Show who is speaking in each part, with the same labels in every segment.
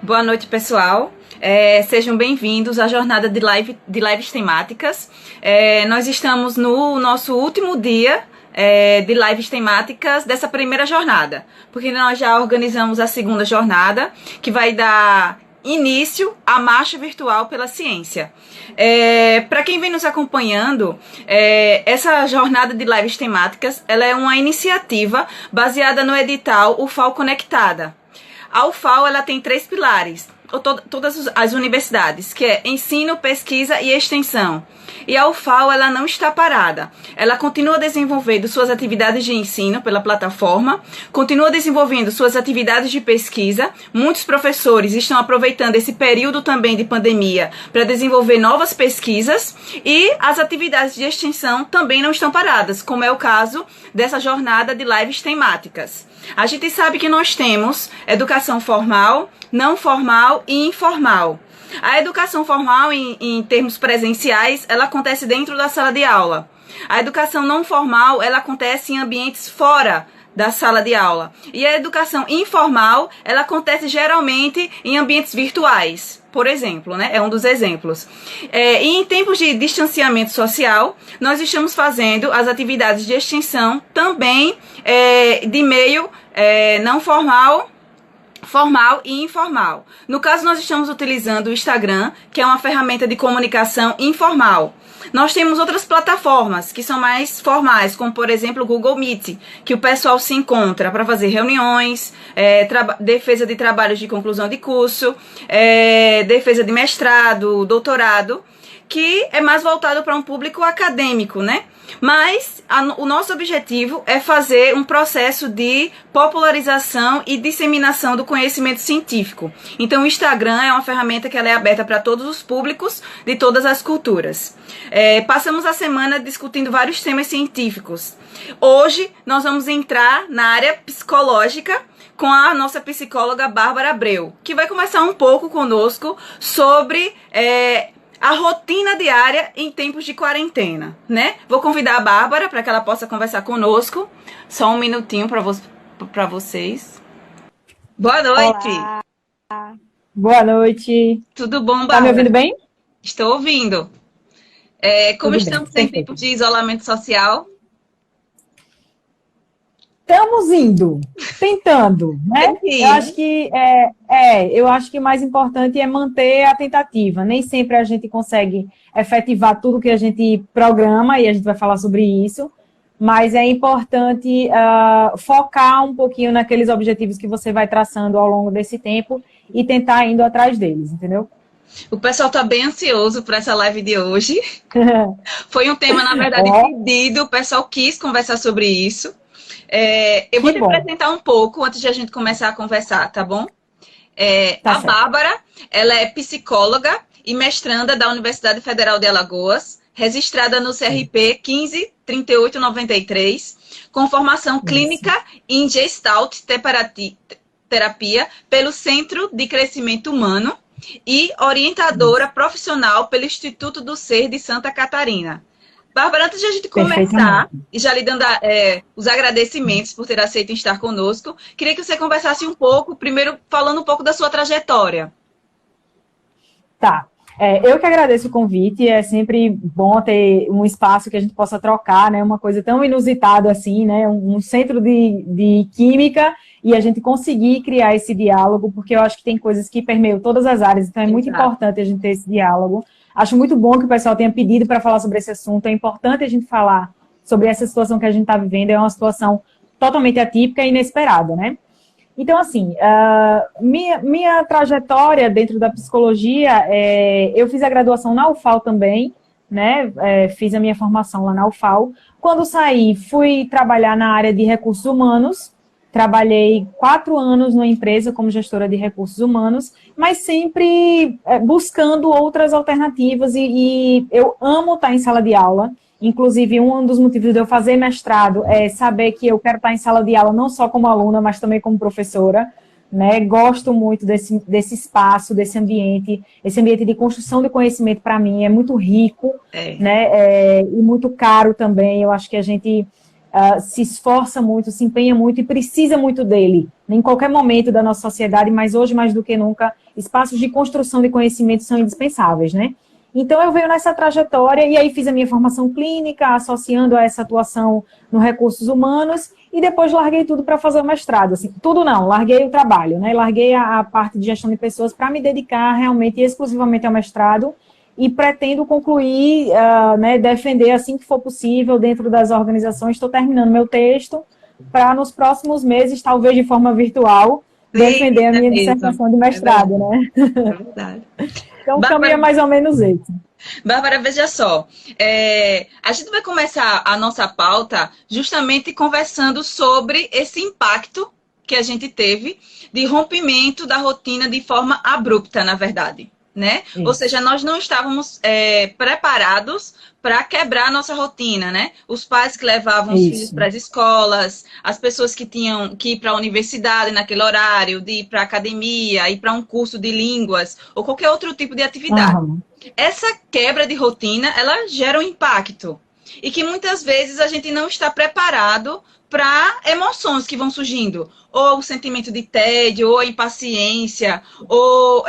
Speaker 1: Boa noite, pessoal. Sejam bem-vindos à jornada de lives temáticas. Nós estamos no nosso último dia de lives temáticas dessa primeira jornada, porque nós já organizamos a segunda jornada, que vai dar início à Marcha Virtual pela Ciência. Para quem vem nos acompanhando, essa jornada de lives temáticas ela é uma iniciativa baseada no edital UFAL Conectada. A UFAL ela tem 3 pilares, todas as universidades, que é ensino, pesquisa e extensão. E a UFAL ela não está parada. Ela continua desenvolvendo suas atividades de ensino pela plataforma, continua desenvolvendo suas atividades de pesquisa. Muitos professores estão aproveitando esse período também de pandemia para desenvolver novas pesquisas, e as atividades de extensão também não estão paradas, como é o caso dessa jornada de lives temáticas. A gente sabe que nós temos educação formal, não formal e informal. A educação formal, em termos presenciais, ela acontece dentro da sala de aula. A educação não formal, ela acontece em ambientes fora da sala de aula. E a educação informal, ela acontece geralmente em ambientes virtuais, por exemplo, né? É um dos exemplos. E em tempos de distanciamento social, nós estamos fazendo as atividades de extensão também de meio não formal, formal e informal. No caso, nós estamos utilizando o Instagram, que é uma ferramenta de comunicação informal. Nós temos outras plataformas que são mais formais, como, por exemplo, o Google Meet, que o pessoal se encontra para fazer reuniões, defesa de trabalhos de conclusão de curso, defesa de mestrado, doutorado, que é mais voltado para um público acadêmico, né? Mas o nosso objetivo é fazer um processo de popularização e disseminação do conhecimento científico. Então, o Instagram é uma ferramenta que ela é aberta para todos os públicos de todas as culturas. Passamos a semana discutindo vários temas científicos. Hoje, nós vamos entrar na área psicológica com a nossa psicóloga Bárbara Abreu, que vai conversar um pouco conosco sobre a rotina diária em tempos de quarentena, né? Vou convidar a Bárbara para que ela possa conversar conosco. Só um minutinho para vocês. Boa noite.
Speaker 2: Olá. Boa noite.
Speaker 1: Tudo bom, Bárbara?
Speaker 2: Tá me ouvindo bem?
Speaker 1: Estou ouvindo. Como
Speaker 2: Tudo
Speaker 1: estamos
Speaker 2: bem,
Speaker 1: em tempos de isolamento social?
Speaker 2: Estamos indo, tentando, né? Eu acho que o mais importante é manter a tentativa. Nem sempre a gente consegue efetivar tudo que a gente programa, e a gente vai falar sobre isso, mas é importante focar um pouquinho naqueles objetivos que você vai traçando ao longo desse tempo e tentar indo atrás deles, entendeu?
Speaker 1: O pessoal está bem ansioso para essa live de hoje. Foi um tema, na verdade, pedido, o pessoal quis conversar sobre isso. Eu vou te apresentar um pouco antes de a gente começar a conversar, tá bom? A Bárbara, ela é psicóloga e mestranda da Universidade Federal de Alagoas, registrada no CRP 153893, com formação clínica em Gestalt Terapia pelo Centro de Crescimento Humano e orientadora profissional pelo Instituto do Ser de Santa Catarina. Bárbara, antes de a gente começar, e já lhe dando os agradecimentos por ter aceito estar conosco, queria que você conversasse um pouco, primeiro falando um pouco da sua trajetória.
Speaker 2: Tá. Eu que agradeço o convite, é sempre bom ter um espaço que a gente possa trocar, né? Uma coisa tão inusitada assim, né? Um centro de química, e a gente conseguir criar esse diálogo, porque eu acho que tem coisas que permeiam todas as áreas, então é muito importante a gente ter esse diálogo. Acho muito bom que o pessoal tenha pedido para falar sobre esse assunto. É importante a gente falar sobre essa situação que a gente está vivendo. É uma situação totalmente atípica e inesperada, né? Então, assim, minha trajetória dentro da psicologia, eu fiz a graduação na UFAL também, né? Fiz a minha formação lá na UFAL. Quando saí, fui trabalhar na área de recursos humanos. Trabalhei 4 anos numa empresa como gestora de recursos humanos, mas sempre buscando outras alternativas, e eu amo estar em sala de aula. Inclusive, um dos motivos de eu fazer mestrado é saber que eu quero estar em sala de aula não só como aluna, mas também como professora, né? Gosto muito desse espaço, desse ambiente. Esse ambiente de construção de conhecimento, para mim, é muito rico, né? E muito caro também. Eu acho que a gente se esforça muito, se empenha muito e precisa muito dele, em qualquer momento da nossa sociedade, mas hoje, mais do que nunca, espaços de construção de conhecimento são indispensáveis, né? Então, eu venho nessa trajetória e aí fiz a minha formação clínica, associando a essa atuação no recursos humanos, e depois larguei tudo para fazer o mestrado. Assim, tudo não, larguei o trabalho, né? Larguei a parte de gestão de pessoas para me dedicar realmente e exclusivamente ao mestrado, e pretendo concluir, né, defender assim que for possível dentro das organizações. Estou terminando meu texto para nos próximos meses, talvez de forma virtual, defender a minha dissertação de mestrado, né?
Speaker 1: É verdade.
Speaker 2: Então, o caminho é mais ou menos esse.
Speaker 1: Bárbara, veja só, a gente vai começar a nossa pauta justamente conversando sobre esse impacto que a gente teve de rompimento da rotina de forma abrupta, na verdade. Né? Ou seja, nós não estávamos preparados para quebrar a nossa rotina, né? Os pais que levavam os filhos para as escolas, as pessoas que tinham que ir para a universidade naquele horário, de ir para a academia, ir para um curso de línguas, ou qualquer outro tipo de atividade. Essa quebra de rotina, ela gera um impacto. E que muitas vezes a gente não está preparado para emoções que vão surgindo. Ou o sentimento de tédio, ou a impaciência, ou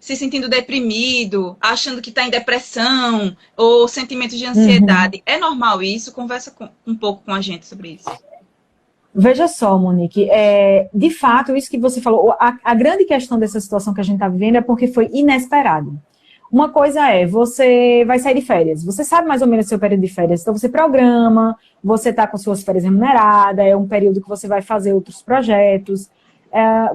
Speaker 1: se sentindo deprimido, achando que está em depressão, ou sentimento de ansiedade. É normal isso? Conversa um pouco com a gente sobre isso.
Speaker 2: Veja só, Monique, de fato, isso que você falou, a grande questão dessa situação que a gente está vivendo é porque foi inesperado. Uma coisa você vai sair de férias, você sabe mais ou menos o seu período de férias, então você programa, você está com suas férias remuneradas, é um período que você vai fazer outros projetos.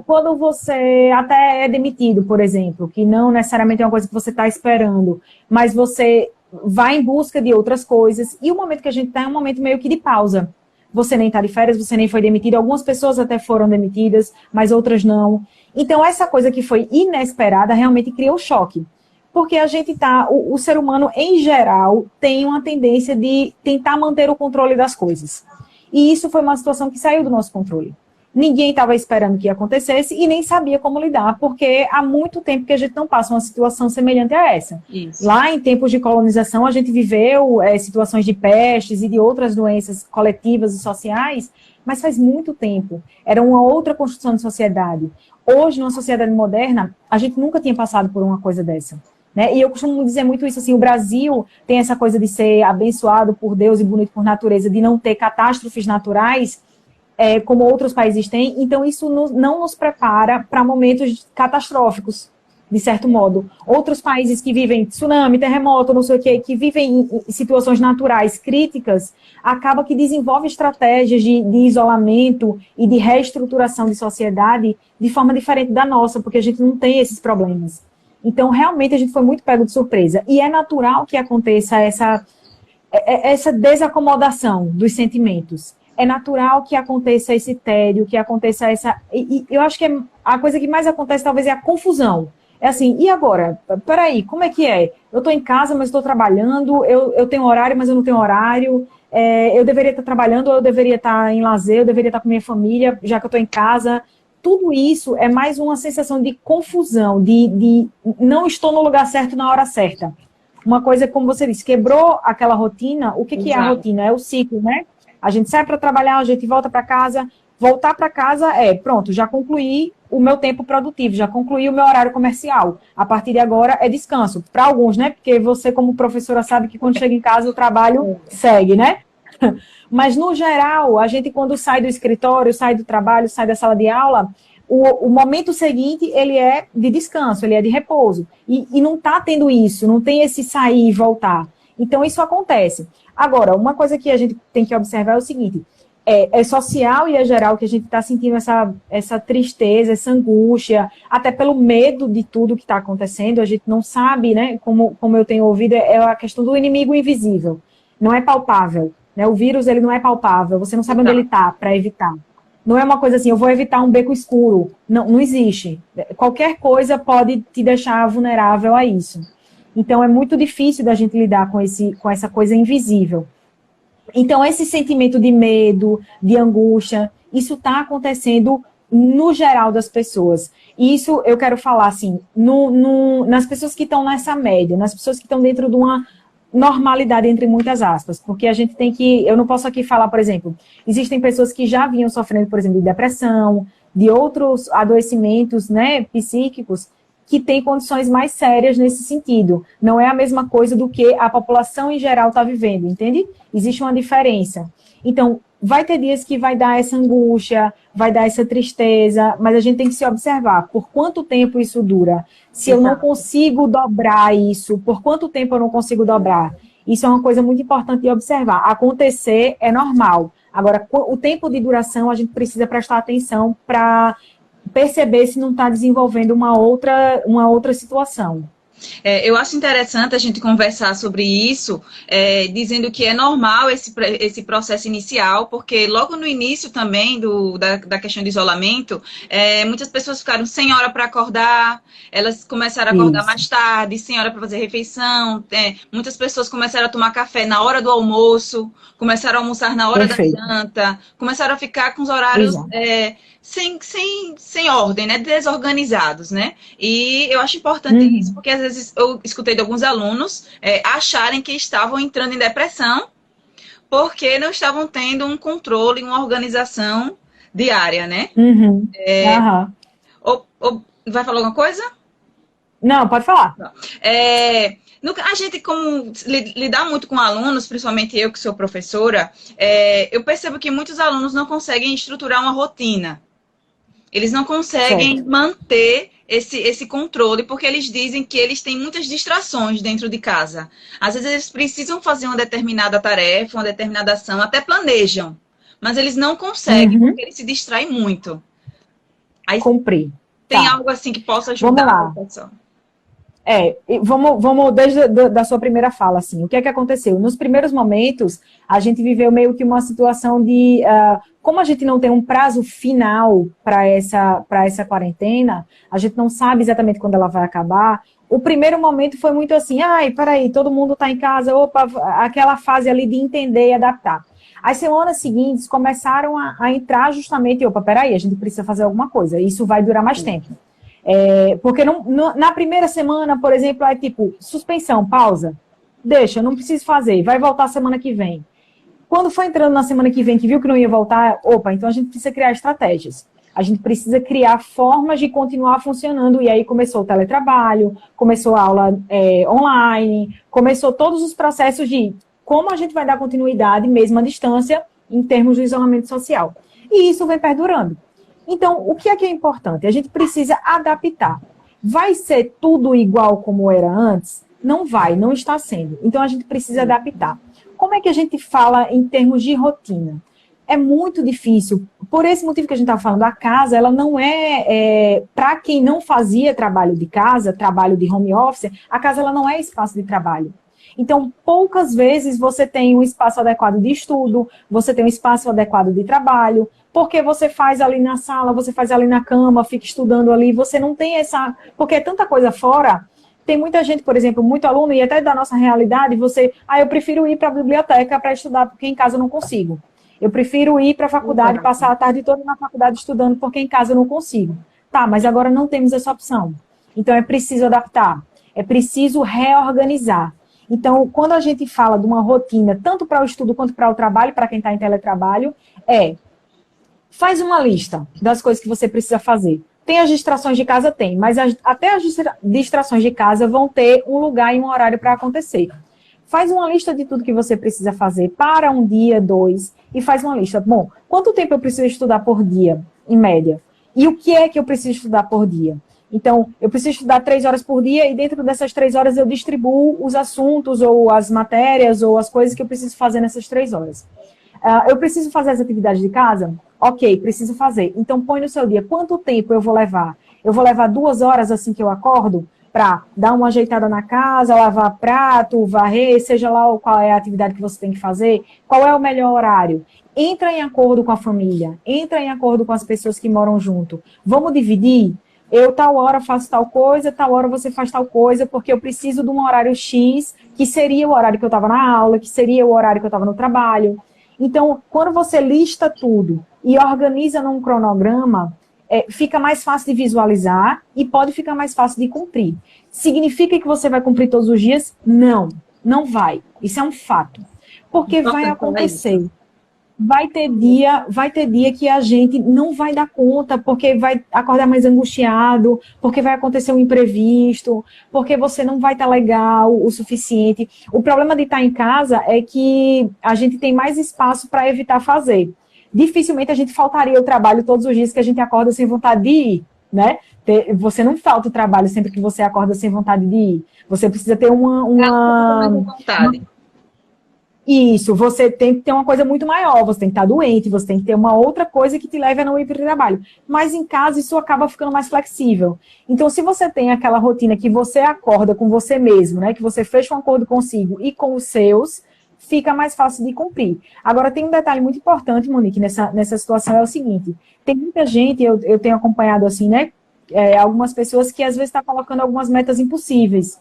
Speaker 2: Quando você até é demitido, por exemplo, que não necessariamente é uma coisa que você está esperando, mas você vai em busca de outras coisas, e o momento que a gente está é um momento meio que de pausa. Você nem está de férias, você nem foi demitido, algumas pessoas até foram demitidas, mas outras não. Então, essa coisa que foi inesperada realmente criou choque. Porque a gente o ser humano, em geral, tem uma tendência de tentar manter o controle das coisas. E isso foi uma situação que saiu do nosso controle. Ninguém estava esperando que acontecesse e nem sabia como lidar, porque há muito tempo que a gente não passa uma situação semelhante a essa. Isso. Lá em tempos de colonização, a gente viveu situações de pestes e de outras doenças coletivas e sociais, mas faz muito tempo. Era uma outra construção de sociedade. Hoje, numa sociedade moderna, a gente nunca tinha passado por uma coisa dessa. Né? E eu costumo dizer muito isso, assim, o Brasil tem essa coisa de ser abençoado por Deus e bonito por natureza, de não ter catástrofes naturais, como outros países têm, então isso não nos prepara para momentos catastróficos, de certo modo. Outros países que vivem tsunami, terremoto, não sei o quê, que vivem em situações naturais críticas, acaba que desenvolve estratégias de isolamento e de reestruturação de sociedade de forma diferente da nossa, porque a gente não tem esses problemas. Então, realmente, a gente foi muito pego de surpresa. E é natural que aconteça essa desacomodação dos sentimentos. É natural que aconteça esse tédio, que aconteça essa... E eu acho que a coisa que mais acontece, talvez, é a confusão. É assim, e agora? Peraí, como é que é? Eu estou em casa, mas estou trabalhando, eu tenho horário, mas eu não tenho horário, eu deveria estar trabalhando, ou eu deveria estar em lazer, eu deveria estar com minha família, já que eu estou em casa... Tudo isso é mais uma sensação de confusão, de não estou no lugar certo na hora certa. Uma coisa, como você disse, quebrou aquela rotina. O que é a rotina? É o ciclo, né? A gente sai para trabalhar, a gente volta para casa. Voltar para casa pronto, já concluí o meu tempo produtivo, já concluí o meu horário comercial. A partir de agora é descanso. Para alguns, né? Porque você, como professora, sabe que quando chega em casa o trabalho segue, né? Mas, no geral, a gente, quando sai do escritório, sai do trabalho, sai da sala de aula, o momento seguinte, ele é de descanso, ele é de repouso. E não está tendo isso, não tem esse sair e voltar. Então, isso acontece. Agora, uma coisa que a gente tem que observar é o seguinte, é social e é geral que a gente está sentindo essa tristeza, essa angústia, até pelo medo de tudo que está acontecendo. A gente não sabe, né, como eu tenho ouvido, é a questão do inimigo invisível. Não é palpável. Né? O vírus, ele não é palpável, você não sabe onde ele está para evitar. Não é uma coisa assim, eu vou evitar um beco escuro. Não existe. Qualquer coisa pode te deixar vulnerável a isso. Então, é muito difícil da gente lidar com essa coisa invisível. Então, esse sentimento de medo, de angústia, isso está acontecendo no geral das pessoas. E isso eu quero falar, assim, nas pessoas que estão nessa média, nas pessoas que estão dentro de uma normalidade entre muitas aspas, porque a gente tem que, eu não posso aqui falar, por exemplo, existem pessoas que já vinham sofrendo, por exemplo, de depressão, de outros adoecimentos, né, psíquicos, que têm condições mais sérias nesse sentido. Não é a mesma coisa do que a população em geral está vivendo, entende? Existe uma diferença. Então, vai ter dias que vai dar essa angústia, vai dar essa tristeza, mas a gente tem que se observar por quanto tempo isso dura. Se eu não consigo dobrar isso, por quanto tempo eu não consigo dobrar? Isso é uma coisa muito importante de observar. Acontecer é normal. Agora, o tempo de duração, a gente precisa prestar atenção para perceber se não está desenvolvendo uma outra situação.
Speaker 1: Eu acho interessante a gente conversar sobre isso, dizendo que é normal esse processo inicial, porque logo no início também da questão de isolamento, muitas pessoas ficaram sem hora para acordar, elas começaram a acordar mais tarde, sem hora para fazer refeição, muitas pessoas começaram a tomar café na hora do almoço, começaram a almoçar na hora da janta, começaram a ficar com os horários sem ordem, né, desorganizados, né? E eu acho importante isso, porque às vezes eu escutei de alguns alunos acharem que estavam entrando em depressão porque não estavam tendo um controle, uma organização diária, né? Vai falar alguma coisa?
Speaker 2: Não, pode falar.
Speaker 1: A gente, como lidar muito com alunos, principalmente eu que sou professora, eu percebo que muitos alunos não conseguem estruturar uma rotina. Eles não conseguem manter esse controle, porque eles dizem que eles têm muitas distrações dentro de casa. Às vezes eles precisam fazer uma determinada tarefa, uma determinada ação, até planejam, mas eles não conseguem, porque eles se distraem muito. Aí, tem algo assim que possa ajudar a pessoa?
Speaker 2: Vamos desde da sua primeira fala, assim, o que é que aconteceu? Nos primeiros momentos, a gente viveu meio que uma situação de, como a gente não tem um prazo final para essa quarentena, a gente não sabe exatamente quando ela vai acabar, o primeiro momento foi muito assim, peraí, todo mundo está em casa, opa, aquela fase ali de entender e adaptar. As semanas seguintes começaram a entrar justamente, opa, peraí, a gente precisa fazer alguma coisa, isso vai durar mais tempo. Porque na primeira semana, por exemplo, é tipo, suspensão, pausa, deixa, não preciso fazer, vai voltar semana que vem. Quando foi entrando na semana que vem, que viu que não ia voltar, opa, então a gente precisa criar estratégias. A gente precisa criar formas de continuar funcionando, e aí começou o teletrabalho, começou a aula online, começou todos os processos de como a gente vai dar continuidade, mesmo à distância, em termos de isolamento social. E isso vem perdurando. Então, o que é importante? A gente precisa adaptar. Vai ser tudo igual como era antes? Não vai, não está sendo. Então, a gente precisa adaptar. Como é que a gente fala em termos de rotina? É muito difícil. Por esse motivo que a gente está falando, a casa, ela não para quem não fazia trabalho de casa, trabalho de home office, a casa ela não é espaço de trabalho. Então, poucas vezes você tem um espaço adequado de estudo, você tem um espaço adequado de trabalho, porque você faz ali na sala, você faz ali na cama, fica estudando ali, você não tem essa... Porque é tanta coisa fora, tem muita gente, por exemplo, muito aluno, e até da nossa realidade, eu prefiro ir para a biblioteca para estudar, porque em casa eu não consigo. Eu prefiro ir para a faculdade, passar a tarde toda na faculdade estudando, porque em casa eu não consigo. Tá, mas agora não temos essa opção. Então, é preciso adaptar, é preciso reorganizar. Então, quando a gente fala de uma rotina, tanto para o estudo quanto para o trabalho, para quem está em teletrabalho, faz uma lista das coisas que você precisa fazer. Tem as distrações de casa? Tem, mas até as distrações de casa vão ter um lugar e um horário para acontecer. Faz uma lista de tudo que você precisa fazer para um dia, 2, e faz uma lista. Bom, quanto tempo eu preciso estudar por dia, em média? E o que é que eu preciso estudar por dia? Então, eu preciso estudar 3 horas por dia e dentro dessas 3 horas eu distribuo os assuntos ou as matérias ou as coisas que eu preciso fazer nessas 3 horas. Eu preciso fazer as atividades de casa? Ok, preciso fazer. Então, põe no seu dia quanto tempo eu vou levar. Eu vou levar 2 horas assim que eu acordo para dar uma ajeitada na casa, lavar prato, varrer, seja lá qual é a atividade que você tem que fazer, qual é o melhor horário. Entra em acordo com a família, entra em acordo com as pessoas que moram junto. Vamos dividir? Eu, tal hora, faço tal coisa, tal hora você faz tal coisa, porque eu preciso de um horário X, que seria o horário que eu estava na aula, que seria o horário que eu estava no trabalho. Então, quando você lista tudo e organiza num cronograma, fica mais fácil de visualizar e pode ficar mais fácil de cumprir. Significa que você vai cumprir todos os dias? Não. Não vai. Isso é um fato. Porque vai
Speaker 1: Importante falar isso.
Speaker 2: acontecer. Vai ter dia que a gente não vai dar conta, porque vai acordar mais angustiado, porque vai acontecer um imprevisto, porque você não vai estar legal o suficiente. O problema de estar em casa é que a gente tem mais espaço para evitar fazer. Dificilmente a gente faltaria o trabalho todos os dias que a gente acorda sem vontade de ir, né? Você não falta o trabalho sempre que você acorda sem vontade de ir. Você precisa ter uma
Speaker 1: vontade.
Speaker 2: Isso, você tem que ter uma coisa muito maior, você tem que estar doente, você tem que ter uma outra coisa que te leve a não ir para o trabalho. Mas em casa isso acaba ficando mais flexível. Então, se você tem aquela rotina que você acorda com você mesmo, né, que você fecha um acordo consigo e com os seus, fica mais fácil de cumprir. Agora, tem um detalhe muito importante, Monique, nessa situação, é o seguinte, tem muita gente, eu tenho acompanhado assim, né, algumas pessoas que às vezes estão colocando algumas metas impossíveis,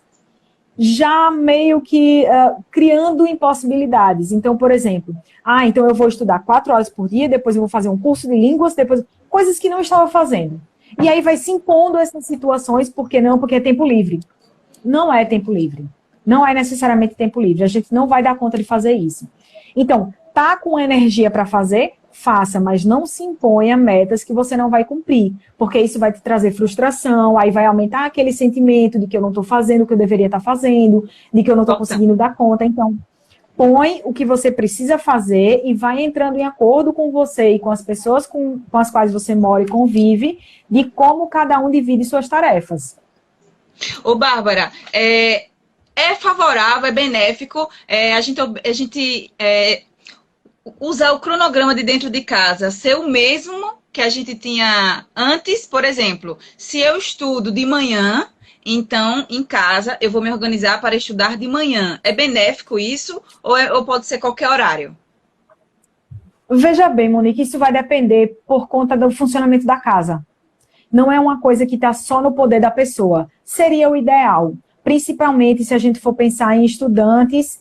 Speaker 2: já meio que criando impossibilidades. Então, por exemplo, então eu vou estudar 4 horas por dia, depois eu vou fazer um curso de línguas, depois coisas que não estava fazendo. E aí vai se impondo essas situações, por que não? Porque é tempo livre. Não é tempo livre. Não é necessariamente tempo livre. A gente não vai dar conta de fazer isso. Então, tá com energia para fazer? Faça, mas não se imponha metas que você não vai cumprir, porque isso vai te trazer frustração, aí vai aumentar aquele sentimento de que eu não estou fazendo o que eu deveria estar fazendo, de que eu não estou conseguindo dar conta. Então, põe o que você precisa fazer e vai entrando em acordo com você e com as pessoas com as quais você mora e convive, de como cada um divide suas tarefas.
Speaker 1: Ô, Bárbara, é favorável, é benéfico a gente usar o cronograma de dentro de casa ser o mesmo que a gente tinha antes. Por exemplo, se eu estudo de manhã, então em casa eu vou me organizar para estudar de manhã. É benéfico isso ou pode ser qualquer horário?
Speaker 2: Veja bem, Monique, isso vai depender por conta do funcionamento da casa. Não é uma coisa que está só no poder da pessoa. Seria o ideal. Principalmente se a gente for pensar em estudantes,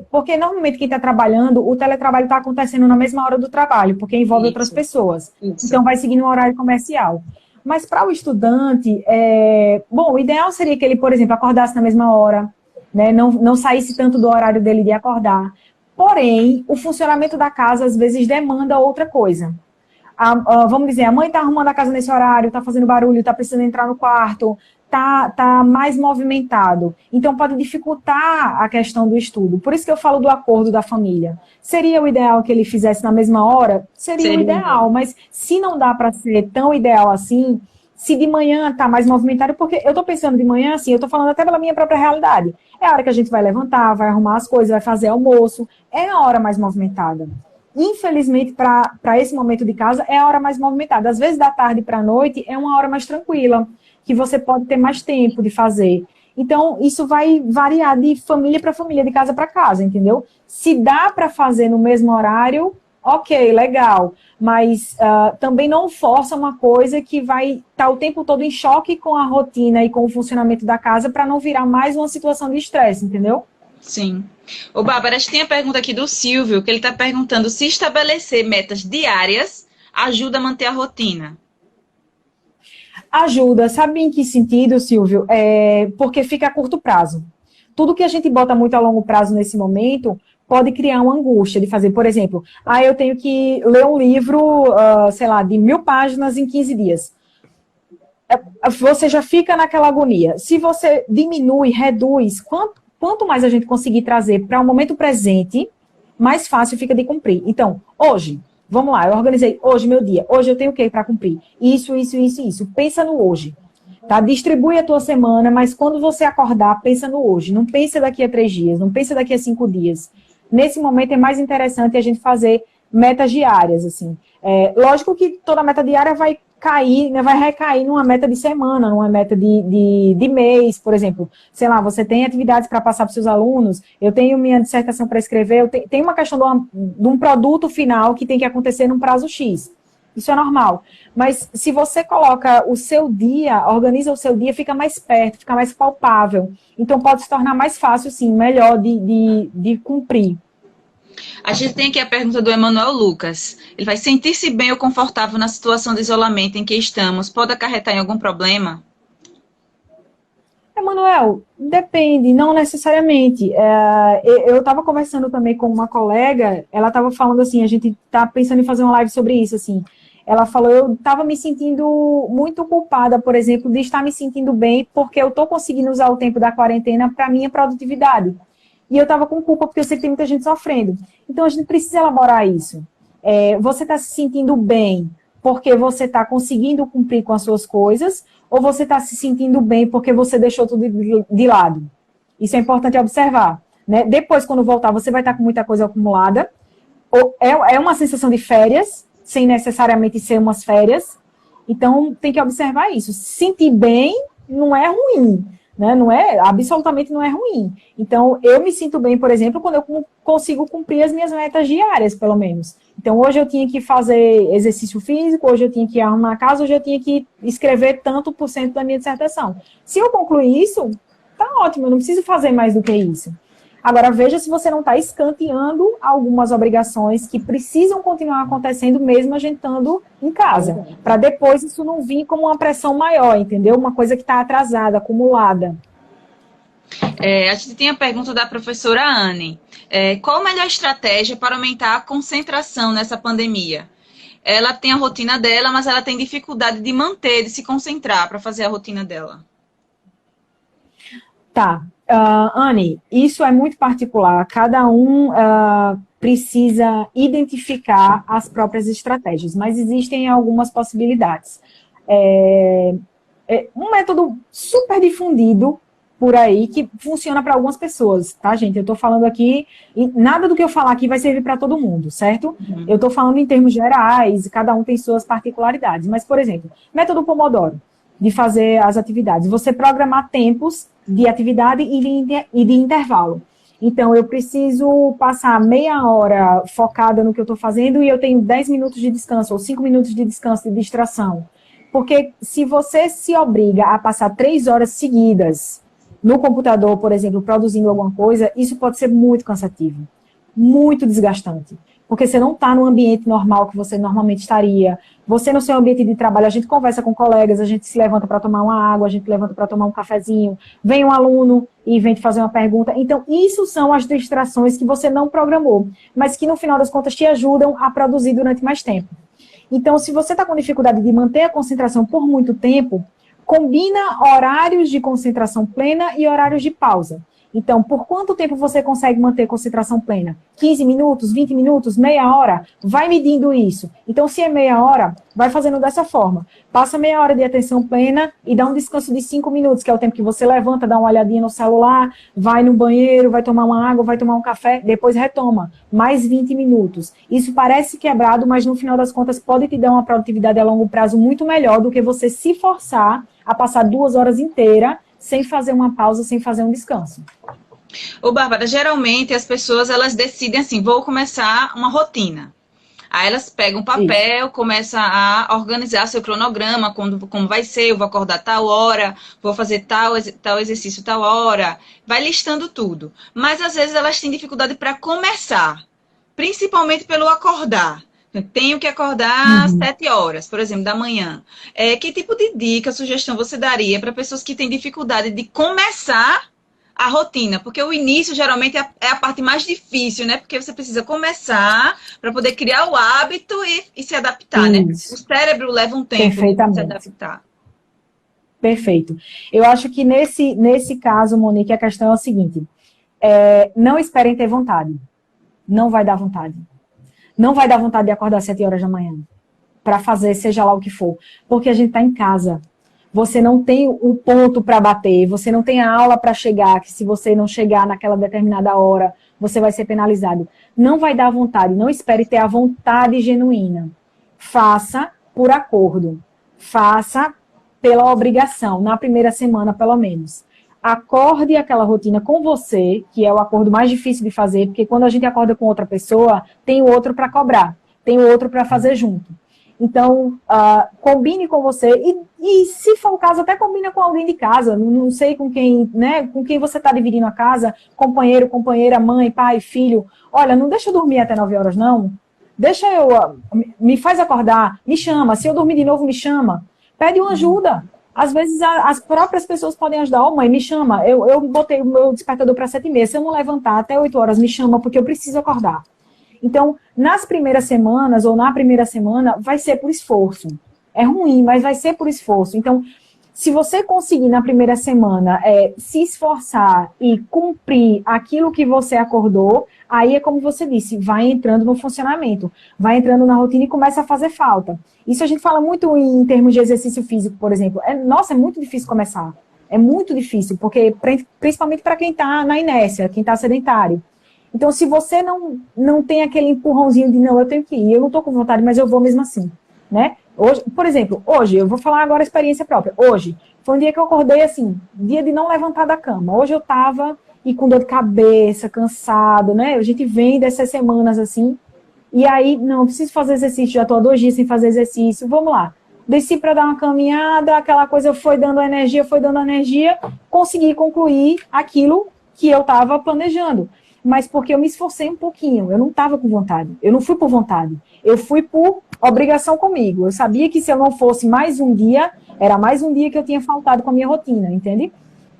Speaker 2: porque normalmente quem está trabalhando, o teletrabalho está acontecendo na mesma hora do trabalho, porque envolve outras pessoas. Isso. Então vai seguindo um horário comercial. Mas para o estudante, o ideal seria que ele, por exemplo, acordasse na mesma hora, né, não saísse tanto do horário dele de acordar. Porém, o funcionamento da casa às vezes demanda outra coisa. Vamos dizer, a mãe está arrumando a casa nesse horário, está fazendo barulho, está precisando entrar no quarto, tá mais movimentado. Então, pode dificultar a questão do estudo. Por isso que eu falo do acordo da família. Seria o ideal que ele fizesse na mesma hora? Seria o ideal, mas se não dá para ser tão ideal assim, se de manhã está mais movimentado, porque eu estou pensando de manhã assim, eu estou falando até pela minha própria realidade. É a hora que a gente vai levantar, vai arrumar as coisas, vai fazer almoço, é a hora mais movimentada. Infelizmente, para esse momento de casa, é a hora mais movimentada. Às vezes, da tarde para a noite, é uma hora mais tranquila, que você pode ter mais tempo de fazer. Então, isso vai variar de família para família, de casa para casa, entendeu? Se dá para fazer no mesmo horário, ok, legal. Mas também não força uma coisa que vai estar o tempo todo em choque com a rotina e com o funcionamento da casa para não virar mais uma situação de estresse, entendeu?
Speaker 1: Sim. Ô, Bárbara, tem a pergunta aqui do Silvio, que ele está perguntando se estabelecer metas diárias ajuda a manter a rotina.
Speaker 2: Ajuda. Sabe em que sentido, Silvio? Porque fica a curto prazo. Tudo que a gente bota muito a longo prazo nesse momento pode criar uma angústia de fazer, por exemplo, eu tenho que ler um livro, sei lá, de 1000 páginas em 15 dias. Você já fica naquela agonia. Se você diminui, reduz, quanto mais a gente conseguir trazer para o momento presente, mais fácil fica de cumprir. Então, hoje, vamos lá, eu organizei hoje meu dia. Hoje eu tenho o que para cumprir? Isso. Pensa no hoje. Tá? Distribui a tua semana, mas quando você acordar, pensa no hoje. Não pensa daqui a 3 dias, não pensa daqui a 5 dias. Nesse momento é mais interessante a gente fazer metas diárias, assim. Lógico que toda meta diária vai cair, né, vai recair numa meta de semana, numa meta de mês, por exemplo. Sei lá, você tem atividades para passar para os seus alunos, eu tenho minha dissertação para escrever, tem uma questão de um produto final que tem que acontecer num prazo X. Isso é normal. Mas se você coloca o seu dia, organiza o seu dia, fica mais perto, fica mais palpável. Então pode se tornar mais fácil, sim, melhor de cumprir.
Speaker 1: A gente tem aqui a pergunta do Emanuel Lucas. Ele vai sentir-se bem ou confortável na situação de isolamento em que estamos. Pode acarretar em algum problema?
Speaker 2: Emanuel, depende, não necessariamente. Eu estava conversando também com uma colega, ela estava falando assim, a gente está pensando em fazer uma live sobre isso, assim. Ela falou, eu estava me sentindo muito culpada, por exemplo, de estar me sentindo bem, porque eu estou conseguindo usar o tempo da quarentena para minha produtividade. E eu estava com culpa, porque eu sei que tem muita gente sofrendo. Então, a gente precisa elaborar isso. Você está se sentindo bem porque você está conseguindo cumprir com as suas coisas, ou você está se sentindo bem porque você deixou tudo de lado? Isso é importante observar, né? Depois, quando voltar, você vai estar com muita coisa acumulada, ou é uma sensação de férias, sem necessariamente ser umas férias. Então, tem que observar isso. Se sentir bem não é ruim, né? Absolutamente não é ruim. Então, eu me sinto bem, por exemplo, quando eu consigo cumprir as minhas metas diárias, pelo menos. Então, hoje eu tinha que fazer exercício físico, hoje eu tinha que arrumar a casa, hoje eu tinha que escrever tanto por cento da minha dissertação. Se eu concluir isso, tá ótimo, eu não preciso fazer mais do que isso. Agora, veja se você não está escanteando algumas obrigações que precisam continuar acontecendo mesmo a gente estando em casa, para depois isso não vir como uma pressão maior, entendeu? Uma coisa que está atrasada, acumulada.
Speaker 1: A gente tem a pergunta da professora Anne. Qual a melhor estratégia para aumentar a concentração nessa pandemia? Ela tem a rotina dela, mas ela tem dificuldade de manter, de se concentrar para fazer a rotina dela.
Speaker 2: Tá. Anne, isso é muito particular. Cada um precisa identificar as próprias estratégias, mas existem algumas possibilidades. Um método super difundido por aí que funciona para algumas pessoas, tá, gente? Eu estou falando aqui, e nada do que eu falar aqui vai servir para todo mundo, certo? Uhum. Eu estou falando em termos gerais, cada um tem suas particularidades. Mas, por exemplo, método Pomodoro, de fazer as atividades. Você programar tempos de atividade e de intervalo. Então, eu preciso passar meia hora focada no que eu estou fazendo e eu tenho 10 minutos de descanso ou 5 minutos de descanso de distração. Porque se você se obriga a passar 3 horas seguidas no computador, por exemplo, produzindo alguma coisa, isso pode ser muito cansativo, muito desgastante. Porque você não está no ambiente normal que você normalmente estaria. Você no seu ambiente de trabalho, a gente conversa com colegas, a gente se levanta para tomar uma água, a gente levanta para tomar um cafezinho, vem um aluno e vem te fazer uma pergunta. Então, isso são as distrações que você não programou, mas que no final das contas te ajudam a produzir durante mais tempo. Então, se você está com dificuldade de manter a concentração por muito tempo, combina horários de concentração plena e horários de pausa. Então, por quanto tempo você consegue manter concentração plena? 15 minutos, 20 minutos, meia hora? Vai medindo isso. Então, se é meia hora, vai fazendo dessa forma. Passa meia hora de atenção plena e dá um descanso de 5 minutos, que é o tempo que você levanta, dá uma olhadinha no celular, vai no banheiro, vai tomar uma água, vai tomar um café, depois retoma. Mais 20 minutos. Isso parece quebrado, mas no final das contas pode te dar uma produtividade a longo prazo muito melhor do que você se forçar a passar 2 horas inteiras sem fazer uma pausa, sem fazer um descanso.
Speaker 1: Ô, Bárbara, geralmente as pessoas, elas decidem assim, vou começar uma rotina. Aí elas pegam papel, começam a organizar seu cronograma, como vai ser, eu vou acordar tal hora, vou fazer tal exercício tal hora, vai listando tudo. Mas às vezes elas têm dificuldade para começar, principalmente pelo acordar. Tenho que acordar às 7 horas, por exemplo, da manhã. Que tipo de dica, sugestão você daria para pessoas que têm dificuldade de começar a rotina? Porque o início, geralmente, é a parte mais difícil, né? Porque você precisa começar para poder criar o hábito e se adaptar, né? O cérebro leva um tempo para se adaptar.
Speaker 2: Perfeito. Eu acho que nesse caso, Monique, a questão é o seguinte. Não esperem ter vontade. Não vai dar vontade. Não vai dar vontade de acordar às 7 horas da manhã para fazer seja lá o que for, porque a gente está em casa. Você não tem o ponto para bater, você não tem a aula para chegar, que se você não chegar naquela determinada hora, você vai ser penalizado. Não vai dar vontade, não espere ter a vontade genuína. Faça por acordo, faça pela obrigação, na primeira semana pelo menos. Acorde aquela rotina com você, que é o acordo mais difícil de fazer, porque quando a gente acorda com outra pessoa, tem o outro para cobrar, tem o outro para fazer junto. Então, combine com você e, se for o caso, até combina com alguém de casa, não sei com quem, né, com quem você está dividindo a casa, companheiro, companheira, mãe, pai, filho. Olha, não deixa eu dormir até 9 horas, não. Deixa eu, me faz acordar, me chama. Se eu dormir de novo, me chama. Pede uma ajuda. Às vezes as próprias pessoas podem ajudar. Ô, mãe, me chama. Eu botei o meu despertador para 7h30. Se eu não levantar até 8 horas, me chama, porque eu preciso acordar. Então, nas primeiras semanas, ou na primeira semana, vai ser por esforço. É ruim, mas vai ser por esforço. Então, se você conseguir na primeira semana se esforçar e cumprir aquilo que você acordou, aí é como você disse, vai entrando no funcionamento, vai entrando na rotina e começa a fazer falta. Isso a gente fala muito em termos de exercício físico, por exemplo. Nossa, é muito difícil começar. É muito difícil, porque principalmente para quem está na inércia, quem está sedentário. Então, se você não tem aquele empurrãozinho de não, eu tenho que ir, eu não estou com vontade, mas eu vou mesmo assim, né? Hoje, por exemplo, hoje, eu vou falar agora a experiência própria. Hoje, foi um dia que eu acordei assim, dia de não levantar da cama. Hoje eu estava com dor de cabeça, cansado, né? A gente vem dessas semanas assim, e aí, não, preciso fazer exercício, já estou há 2 dias sem fazer exercício, vamos lá. Desci para dar uma caminhada, aquela coisa foi dando energia, consegui concluir aquilo que eu estava planejando. Mas porque eu me esforcei um pouquinho, eu não estava com vontade, eu não fui por vontade, eu fui por obrigação comigo. Eu sabia que se eu não fosse mais um dia, era mais um dia que eu tinha faltado com a minha rotina, entende?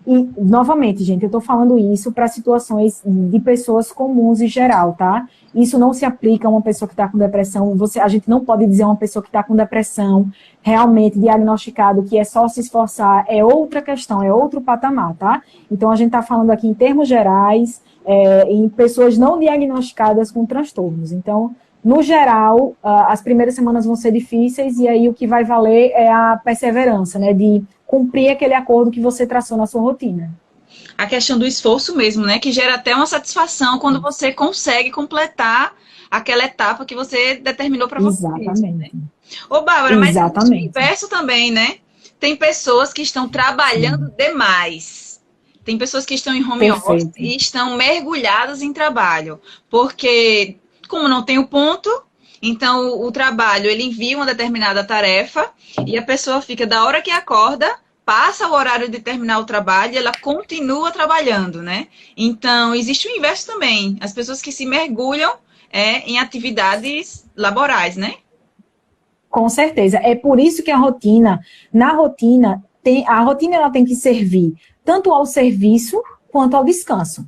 Speaker 2: E, novamente, gente, eu estou falando isso para situações de pessoas comuns em geral, tá? Isso não se aplica a uma pessoa que está com depressão. A gente não pode dizer a uma pessoa que está com depressão, realmente diagnosticado, que é só se esforçar, é outra questão, é outro patamar, tá? Então, a gente está falando aqui em termos gerais, em pessoas não diagnosticadas com transtornos. Então, no geral, as primeiras semanas vão ser difíceis e aí o que vai valer é a perseverança, né? De cumprir aquele acordo que você traçou na sua rotina.
Speaker 1: A questão do esforço mesmo, né? Que gera até uma satisfação quando você consegue completar aquela etapa que você determinou para você.
Speaker 2: Exatamente.
Speaker 1: Mesmo, né? Ô, Bárbara, mas
Speaker 2: exatamente.
Speaker 1: o inverso também, né? Tem pessoas que estão trabalhando demais. Tem pessoas que estão em home office e estão mergulhadas em trabalho. Porque, como não tem o ponto, então o trabalho, ele envia uma determinada tarefa e a pessoa fica da hora que acorda, passa o horário de terminar o trabalho e ela continua trabalhando, né? Então, existe o inverso também. As pessoas que se mergulham em atividades laborais, né?
Speaker 2: Com certeza. É por isso que a rotina ela tem que servir tanto ao serviço quanto ao descanso.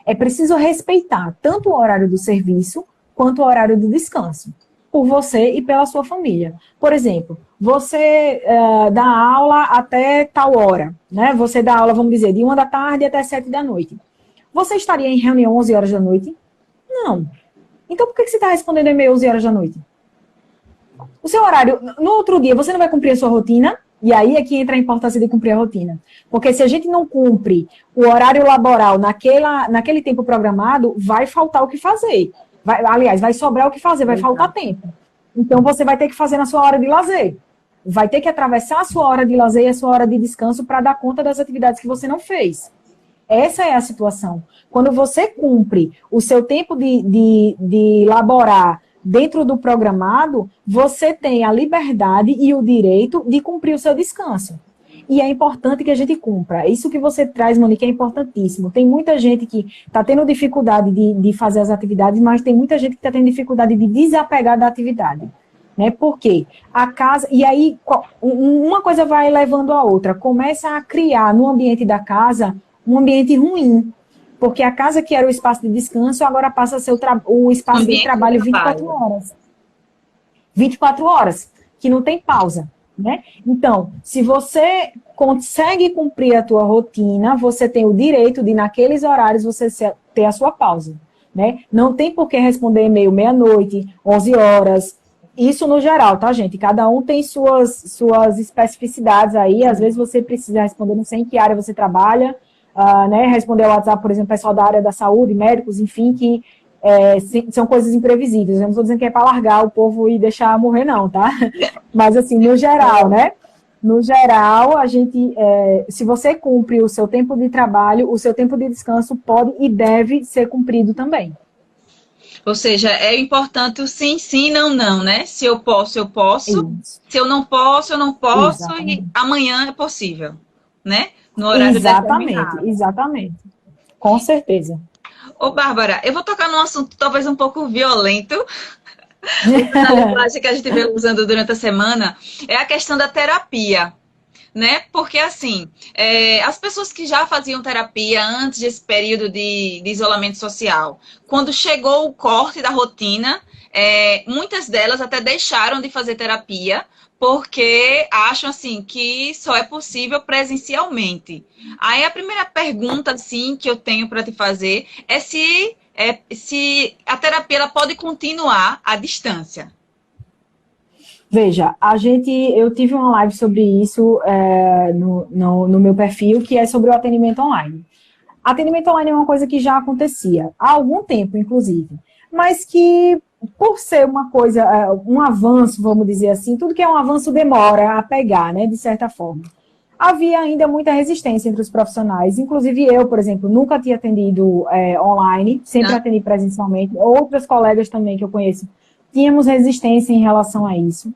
Speaker 2: É preciso respeitar tanto o horário do serviço quanto o horário do descanso, por você e pela sua família. Por exemplo, você dá aula até tal hora, né? Você dá aula, vamos dizer, de 1 da tarde até 7 da noite. Você estaria em reunião 11 horas da noite? Não. Então, por que você está respondendo e-mail 11 horas da noite? O seu horário, no outro dia, você não vai cumprir a sua rotina? E aí é que entra a importância de cumprir a rotina. Porque se a gente não cumpre o horário laboral naquele tempo programado, vai faltar o que fazer. Vai sobrar o que fazer, vai faltar tempo. Então, você vai ter que fazer na sua hora de lazer. Vai ter que atravessar a sua hora de lazer e a sua hora de descanso para dar conta das atividades que você não fez. Essa é a situação. Quando você cumpre o seu tempo de laborar dentro do programado, você tem a liberdade e o direito de cumprir o seu descanso. E é importante que a gente cumpra. Isso que você traz, Monique, é importantíssimo. Tem muita gente que está tendo dificuldade de fazer as atividades, mas tem muita gente que está tendo dificuldade de desapegar da atividade. Né? Por quê? A casa... E aí, uma coisa vai levando a outra. Começa a criar no ambiente da casa um ambiente ruim. Porque a casa que era o espaço de descanso, agora passa a ser o espaço de trabalho 24 horas. 24 horas, que não tem pausa. Né? Então, se você consegue cumprir a tua rotina, você tem o direito de, naqueles horários, você ter a sua pausa. Né? Não tem por que responder e-mail meia-noite, 11 horas. Isso no geral, tá, gente? Cada um tem suas especificidades aí. Às vezes você precisa responder, não sei em que área você trabalha, né? Responder ao WhatsApp, por exemplo, pessoal da área da saúde, médicos, enfim, que são coisas imprevisíveis. Eu não estou dizendo que é para largar o povo e deixar morrer, não, tá? Mas, assim, no geral, né? No geral, a gente, se você cumpre o seu tempo de trabalho, o seu tempo de descanso pode e deve ser cumprido também.
Speaker 1: Ou seja, é importante o sim, sim, não, não, né? Se eu posso, eu posso. Isso. Se eu não posso, eu não posso. Exatamente. E amanhã é possível, né? No horário determinado.
Speaker 2: Exatamente. Com certeza.
Speaker 1: Ô, Bárbara, eu vou tocar num assunto talvez um pouco violento, na linguagem que a gente vem usando durante a semana, é a questão da terapia. né? Porque, assim, as pessoas que já faziam terapia antes desse período de isolamento social, quando chegou o corte da rotina, muitas delas até deixaram de fazer terapia porque acham, assim, que só é possível presencialmente. Aí a primeira pergunta, assim, que eu tenho para te fazer é se a terapia ela pode continuar à distância.
Speaker 2: Veja, eu tive uma live sobre isso no meu perfil, que é sobre o atendimento online. Atendimento online é uma coisa que já acontecia há algum tempo, inclusive, mas que, por ser uma coisa, um avanço, vamos dizer assim, tudo que é um avanço demora a pegar, né, de certa forma. Havia ainda muita resistência entre os profissionais, inclusive eu, por exemplo, nunca tinha atendido online, sempre atendi presencialmente, outras colegas também que eu conheço, tínhamos resistência em relação a isso.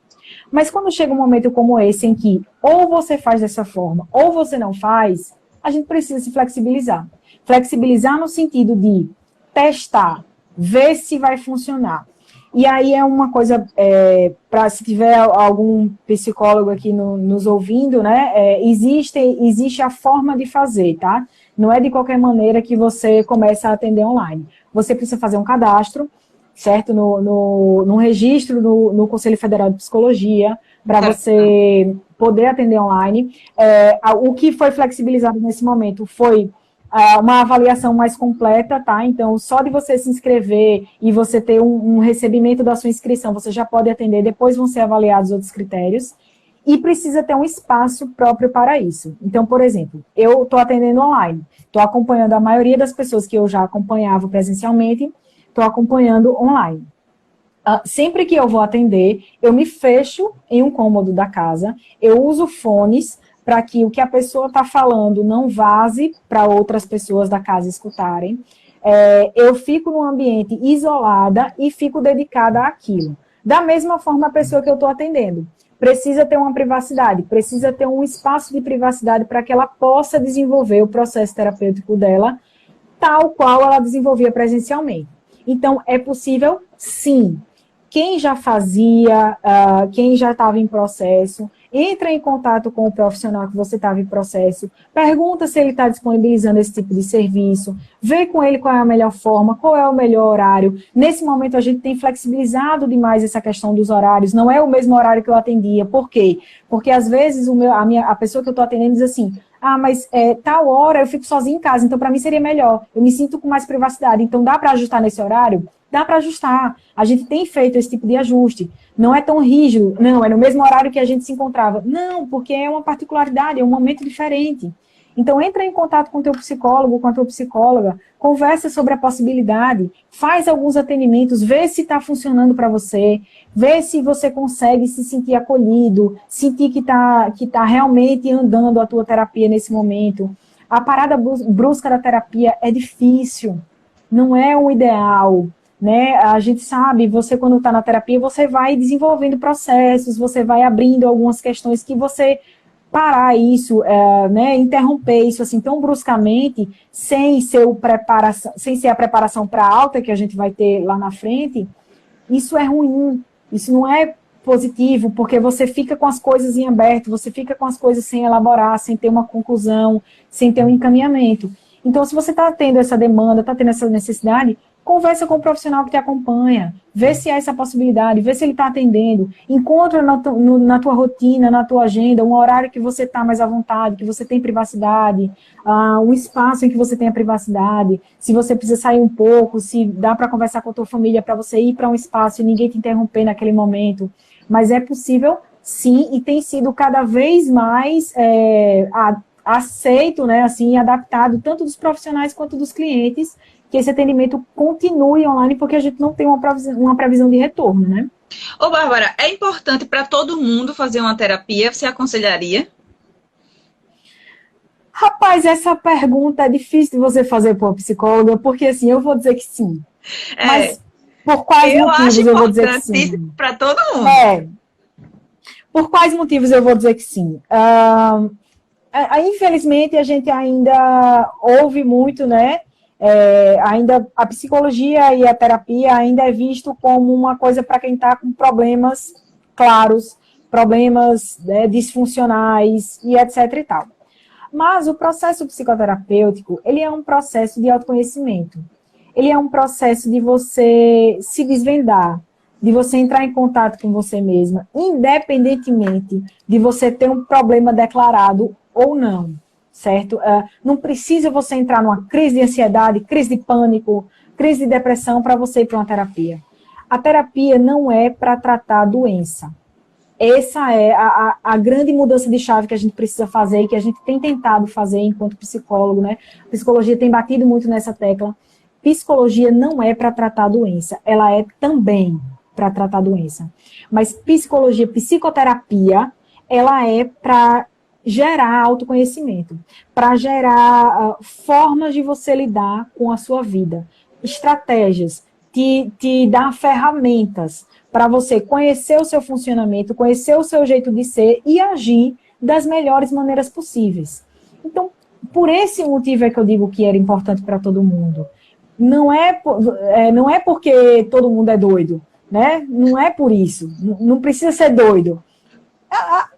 Speaker 2: Mas quando chega um momento como esse, em que ou você faz dessa forma, ou você não faz, a gente precisa se flexibilizar. Flexibilizar no sentido de testar, ver se vai funcionar. E aí é uma coisa, para se tiver algum psicólogo aqui nos ouvindo, né, existe a forma de fazer, tá? Não é de qualquer maneira que você começa a atender online. Você precisa fazer um cadastro, certo? No registro no Conselho Federal de Psicologia, para você poder atender online. O que foi flexibilizado nesse momento foi uma avaliação mais completa, tá? Então, só de você se inscrever e você ter um recebimento da sua inscrição, você já pode atender, depois vão ser avaliados outros critérios, e precisa ter um espaço próprio para isso. Então, por exemplo, eu estou atendendo online, estou acompanhando a maioria das pessoas que eu já acompanhava presencialmente, estou acompanhando online. Sempre que eu vou atender, eu me fecho em um cômodo da casa, eu uso fones para que o que a pessoa está falando não vaze para outras pessoas da casa escutarem. Eu fico num ambiente isolada e fico dedicada àquilo. Da mesma forma, a pessoa que eu estou atendendo precisa ter uma privacidade, precisa ter um espaço de privacidade para que ela possa desenvolver o processo terapêutico dela, tal qual ela desenvolvia presencialmente. Então, é possível, sim. Quem já fazia, quem já estava em processo, entra em contato com o profissional que você estava em processo, pergunta se ele está disponibilizando esse tipo de serviço, vê com ele qual é a melhor forma, qual é o melhor horário. Nesse momento, a gente tem flexibilizado demais essa questão dos horários, não é o mesmo horário que eu atendia. Por quê? Porque, às vezes, a pessoa que eu estou atendendo diz assim, mas tal hora eu fico sozinha em casa, então para mim seria melhor, eu me sinto com mais privacidade, então dá para ajustar nesse horário? Dá para ajustar, a gente tem feito esse tipo de ajuste, não é tão rígido, não, é no mesmo horário que a gente se encontrava, não, porque é uma particularidade, é um momento diferente. Então, entra em contato com o teu psicólogo, com a tua psicóloga, conversa sobre a possibilidade, faz alguns atendimentos, vê se está funcionando para você, vê se você consegue se sentir acolhido, sentir que tá realmente andando a tua terapia nesse momento. A parada brusca da terapia é difícil, não é o ideal, né? A gente sabe, você quando está na terapia, você vai desenvolvendo processos, você vai abrindo algumas questões que você parar isso, né, interromper isso assim tão bruscamente, sem ser a preparação para a alta que a gente vai ter lá na frente, isso é ruim, isso não é positivo, porque você fica com as coisas em aberto, você fica com as coisas sem elaborar, sem ter uma conclusão, sem ter um encaminhamento. Então, se você está tendo essa demanda, está tendo essa necessidade, conversa com o profissional que te acompanha, vê se há essa possibilidade, vê se ele está atendendo, encontra na tua rotina, na tua agenda, um horário que você está mais à vontade, que você tem privacidade, um espaço em que você tenha privacidade, se você precisa sair um pouco, se dá para conversar com a tua família, para você ir para um espaço e ninguém te interromper naquele momento, mas é possível, sim, e tem sido cada vez mais aceito, né, assim, adaptado, tanto dos profissionais quanto dos clientes, que esse atendimento continue online, porque a gente não tem uma previsão de retorno, né?
Speaker 1: Ô, Bárbara, é importante para todo mundo fazer uma terapia? Você aconselharia?
Speaker 2: Rapaz, essa pergunta é difícil de você fazer para uma psicóloga, porque, assim, eu vou dizer que sim. Mas por quais motivos eu vou dizer que sim?
Speaker 1: Para todo mundo.
Speaker 2: Por quais motivos eu vou dizer que sim? Infelizmente, a gente ainda ouve muito, né? Ainda a psicologia e a terapia ainda é visto como uma coisa para quem está com problemas claros, problemas, né, disfuncionais e etc e tal. Mas o processo psicoterapêutico, ele é um processo de autoconhecimento. Ele é um processo de você se desvendar, de você entrar em contato com você mesma, independentemente de você ter um problema declarado ou não, certo? Não precisa você entrar numa crise de ansiedade, crise de pânico, crise de depressão para você ir para uma terapia. A terapia não é para tratar a doença. Essa é a grande mudança de chave que a gente precisa fazer e que a gente tem tentado fazer enquanto psicólogo, né? A psicologia tem batido muito nessa tecla. Psicologia não é para tratar a doença, ela é também para tratar a doença. Mas psicologia, psicoterapia, ela é para gerar autoconhecimento, para gerar formas de você lidar com a sua vida, estratégias, te dar ferramentas para você conhecer o seu funcionamento, conhecer o seu jeito de ser e agir das melhores maneiras possíveis. Então, por esse motivo é que eu digo que era importante para todo mundo. Não é porque todo mundo é doido, né? Não é por isso. Não precisa ser doido.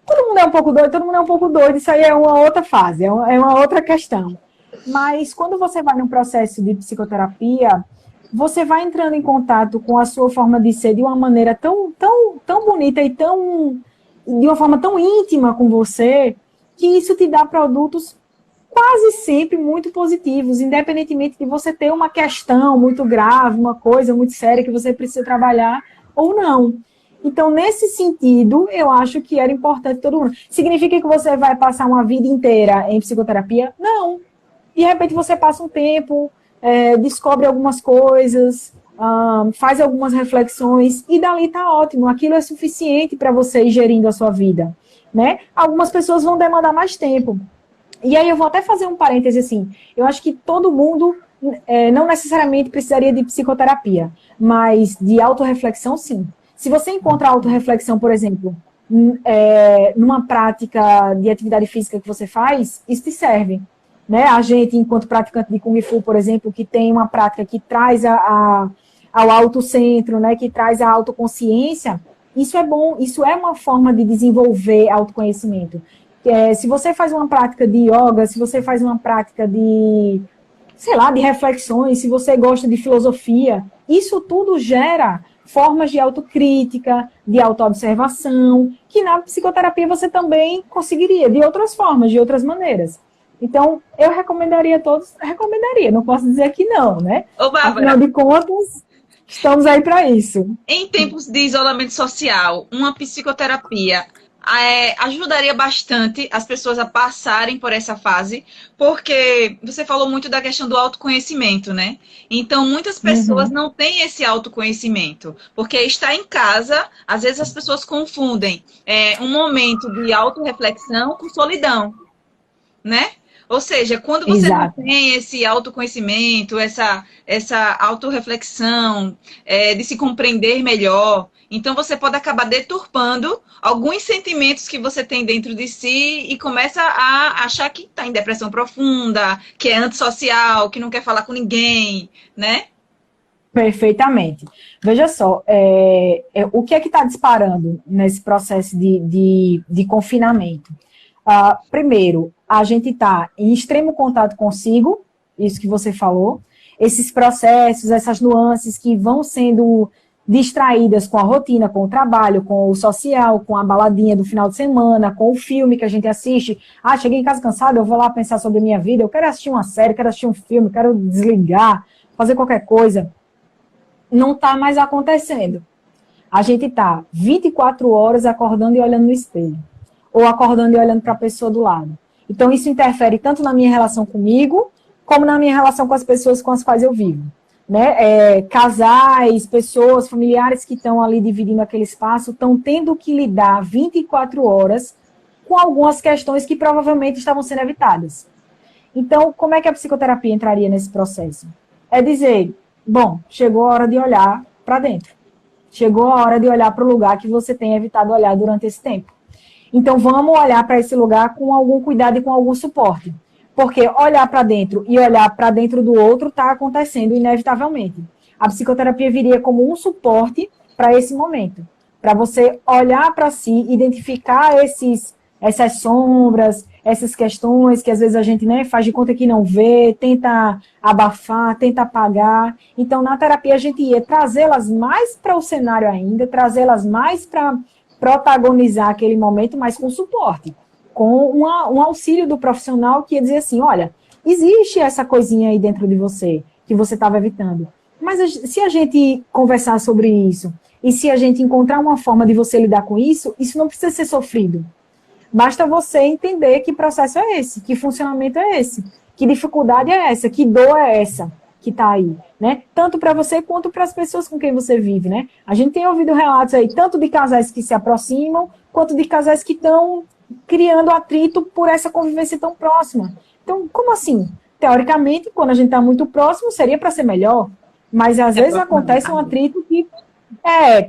Speaker 2: Todo mundo é um pouco doido, todo mundo é um pouco doido. Isso aí é uma outra fase, é uma outra questão. Mas quando você vai num processo de psicoterapia, você vai entrando em contato com a sua forma de ser de uma maneira tão, tão, tão bonita e de uma forma tão íntima com você, que isso te dá produtos quase sempre muito positivos, independentemente de você ter uma questão muito grave, uma coisa muito séria que você precisa trabalhar ou não. Então, nesse sentido, eu acho que era importante todo mundo. Significa que você vai passar uma vida inteira em psicoterapia? Não. De repente você passa um tempo, descobre algumas coisas, faz algumas reflexões e dali tá ótimo. Aquilo é suficiente para você ir gerindo a sua vida, né? Algumas pessoas vão demandar mais tempo. E aí eu vou até fazer um parêntese assim. Eu acho que todo mundo não necessariamente precisaria de psicoterapia, mas de autorreflexão, sim. Se você encontra autorreflexão, por exemplo, numa prática de atividade física que você faz, isso te serve. Né? A gente, enquanto praticante de Kung Fu, por exemplo, que tem uma prática que traz ao autocentro, né? Que traz a autoconsciência, isso é bom, isso é uma forma de desenvolver autoconhecimento. Se você faz uma prática de yoga, se você faz uma prática de, sei lá, de reflexões, se você gosta de filosofia, isso tudo gera formas de autocrítica, de autoobservação, que na psicoterapia você também conseguiria, de outras formas, de outras maneiras. Então, eu recomendaria a todos, não posso dizer que não, né?
Speaker 1: Ô, Bárbara,
Speaker 2: afinal de contas, estamos aí para isso.
Speaker 1: Em tempos de isolamento social, uma psicoterapia ajudaria bastante as pessoas a passarem por essa fase, porque você falou muito da questão do autoconhecimento, né? Então, muitas pessoas não têm esse autoconhecimento, porque estar em casa, às vezes as pessoas confundem um momento de autorreflexão com solidão, né? Ou seja, quando você não tem esse autoconhecimento, essa autorreflexão, de se compreender melhor, então você pode acabar deturpando alguns sentimentos que você tem dentro de si e começa a achar que está em depressão profunda, que é antissocial, que não quer falar com ninguém, né?
Speaker 2: Perfeitamente. Veja só, o que é que está disparando nesse processo de confinamento? Primeiro, a gente está em extremo contato consigo, isso que você falou, esses processos, essas nuances que vão sendo distraídas com a rotina, com o trabalho, com o social, com a baladinha do final de semana, com o filme que a gente assiste. Cheguei em casa cansado, eu vou lá pensar sobre a minha vida, eu quero assistir uma série, quero assistir um filme, quero desligar, fazer qualquer coisa. Não está mais acontecendo. A gente está 24 horas acordando e olhando no espelho, ou acordando e olhando para a pessoa do lado. Então, isso interfere tanto na minha relação comigo, como na minha relação com as pessoas com as quais eu vivo. Né? Casais, pessoas, familiares que estão ali dividindo aquele espaço, estão tendo que lidar 24 horas com algumas questões que provavelmente estavam sendo evitadas. Então, como é que a psicoterapia entraria nesse processo? É dizer, bom, chegou a hora de olhar para dentro. Chegou a hora de olhar para o lugar que você tem evitado olhar durante esse tempo. Então, vamos olhar para esse lugar com algum cuidado e com algum suporte. Porque olhar para dentro e olhar para dentro do outro está acontecendo inevitavelmente. A psicoterapia viria como um suporte para esse momento. para você olhar para si, identificar essas sombras, essas questões que às vezes a gente, né, faz de conta que não vê, tenta abafar, tenta apagar. Então, na terapia, a gente ia trazê-las mais para o cenário ainda, trazê-las mais para protagonizar aquele momento, mas com suporte, com um auxílio do profissional que ia dizer assim, olha, existe essa coisinha aí dentro de você, que você estava evitando. Mas se a gente conversar sobre isso, e se a gente encontrar uma forma de você lidar com isso, isso não precisa ser sofrido. Basta você entender que processo é esse, que funcionamento é esse, que dificuldade é essa, que dor é essa que está aí, né? Tanto para você quanto para as pessoas com quem você vive, né? A gente tem ouvido relatos aí, tanto de casais que se aproximam, quanto de casais que estão criando atrito por essa convivência tão próxima. Então, como assim? Teoricamente, quando a gente está muito próximo, seria para ser melhor, mas às vezes acontece um atrito que...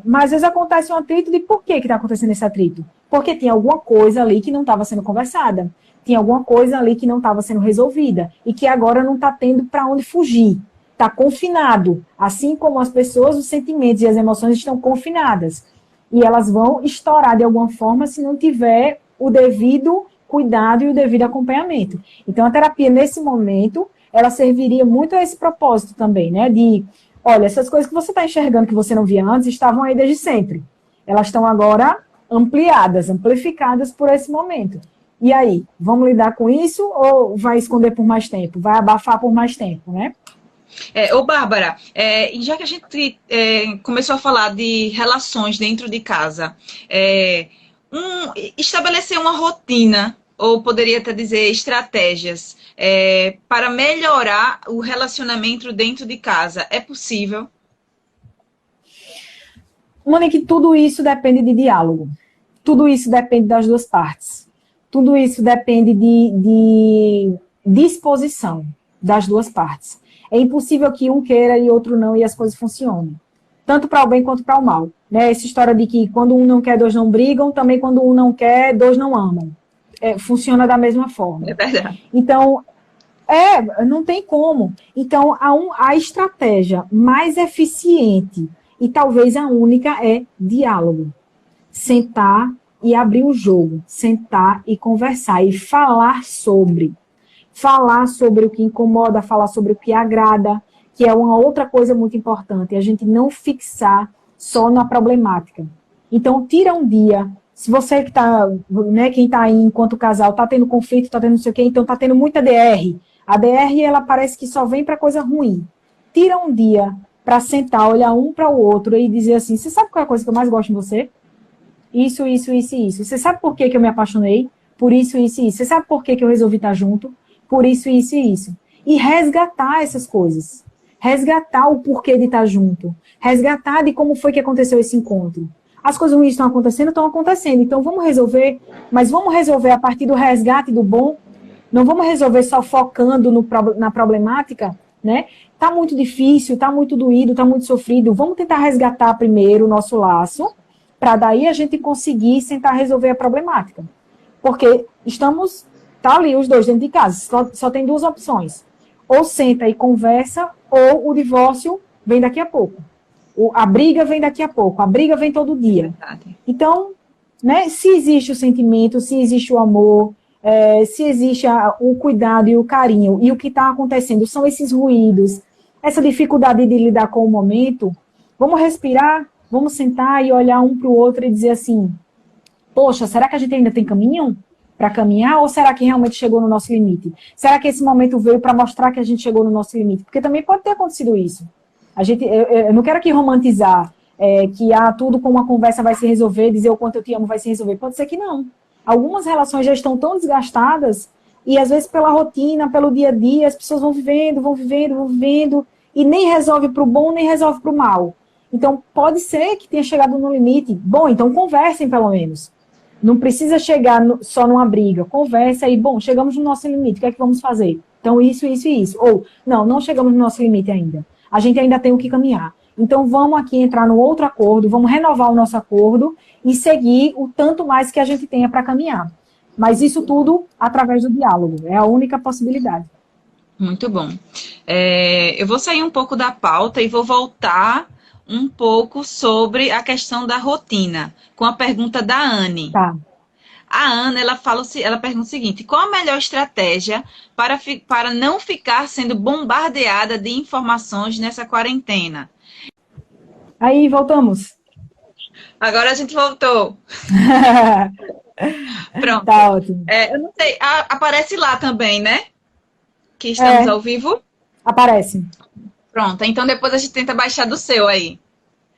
Speaker 2: mas às vezes acontece um atrito de por que está acontecendo esse atrito? Porque tinha alguma coisa ali que não estava sendo conversada, tinha alguma coisa ali que não estava sendo resolvida e que agora não está tendo para onde fugir, está confinado, assim como as pessoas, os sentimentos e as emoções estão confinadas e elas vão estourar de alguma forma se não tiver o devido cuidado e o devido acompanhamento. Então a terapia nesse momento, ela serviria muito a esse propósito também, né, de olha, essas coisas que você está enxergando que você não via antes estavam aí desde sempre. Elas estão agora ampliadas, amplificadas por esse momento. E aí, vamos lidar com isso ou vai esconder por mais tempo? Vai abafar por mais tempo, né?
Speaker 1: Bárbara, já que a gente começou a falar de relações dentro de casa, estabelecer uma rotina, ou poderia até dizer estratégias, para melhorar o relacionamento dentro de casa, é possível?
Speaker 2: Monique, tudo isso depende de diálogo. Tudo isso depende das duas partes. Tudo isso depende de disposição das duas partes. É impossível que um queira e outro não e as coisas funcionem. Tanto para o bem quanto para o mal. Né? Essa história de que quando um não quer, dois não brigam, também quando um não quer, dois não amam. Funciona da mesma forma.
Speaker 1: É verdade.
Speaker 2: Então, não tem como. Então, a estratégia mais eficiente e talvez a única é diálogo. Sentar e abrir o jogo. Sentar e conversar e falar sobre. Falar sobre o que incomoda, falar sobre o que agrada, que é uma outra coisa muito importante. A gente não fixar só na problemática. Então, tira um dia. Se você que está, né, quem está aí enquanto casal, está tendo conflito, está tendo não sei o quê, então está tendo muita DR. A DR, ela parece que só vem para coisa ruim. Tira um dia para sentar, olhar um para o outro e dizer assim, você sabe qual é a coisa que eu mais gosto em você? Isso, isso, isso e isso. Você sabe por que eu me apaixonei? Por isso, isso e isso. Você sabe por que eu resolvi estar junto? Por isso, isso e isso. E resgatar essas coisas. Resgatar o porquê de estar junto. Resgatar de como foi que aconteceu esse encontro. As coisas ruins estão acontecendo. Então vamos resolver, mas vamos resolver a partir do resgate do bom. Não vamos resolver só focando na problemática, né? Tá muito difícil, tá muito doído, tá muito sofrido. Vamos tentar resgatar primeiro o nosso laço, para daí a gente conseguir tentar resolver a problemática. Porque tá ali os dois dentro de casa, só tem duas opções. Ou senta e conversa, ou o divórcio vem daqui a pouco. A briga vem daqui a pouco, a briga vem todo dia. Então, né, se existe o sentimento, se existe o amor, se existe o cuidado e o carinho, e o que está acontecendo são esses ruídos, essa dificuldade de lidar com o momento, vamos respirar, vamos sentar e olhar um para o outro e dizer assim, poxa, será que a gente ainda tem caminho para caminhar, ou será que realmente chegou no nosso limite? Será que esse momento veio para mostrar que a gente chegou no nosso limite? Porque também pode ter acontecido isso. Eu não quero aqui romantizar que tudo com uma conversa vai se resolver, dizer o quanto eu te amo vai se resolver. Pode ser que não. Algumas relações já estão tão desgastadas e às vezes pela rotina, pelo dia a dia, as pessoas vão vivendo e nem resolve para o bom, nem resolve para o mal. Então pode ser que tenha chegado no limite. Bom, então conversem pelo menos. Não precisa chegar só numa briga. Conversa aí, bom, chegamos no nosso limite, o que é que vamos fazer? Então isso, isso e isso. Ou, não chegamos no nosso limite ainda. A gente ainda tem o que caminhar. Então, vamos aqui entrar no outro acordo, vamos renovar o nosso acordo e seguir o tanto mais que a gente tenha para caminhar. Mas isso tudo através do diálogo. É a única possibilidade.
Speaker 1: Muito bom. Eu vou sair um pouco da pauta e vou voltar um pouco sobre a questão da rotina, com a pergunta da Anne.
Speaker 2: Tá.
Speaker 1: A Ana, ela pergunta o seguinte: qual a melhor estratégia para não ficar sendo bombardeada de informações nessa quarentena?
Speaker 2: Aí, voltamos.
Speaker 1: Agora a gente voltou. Pronto.
Speaker 2: Tá ótimo.
Speaker 1: Eu não sei, aparece lá também, né? Que estamos ao vivo?
Speaker 2: Aparece.
Speaker 1: Pronto, então depois a gente tenta baixar do seu aí.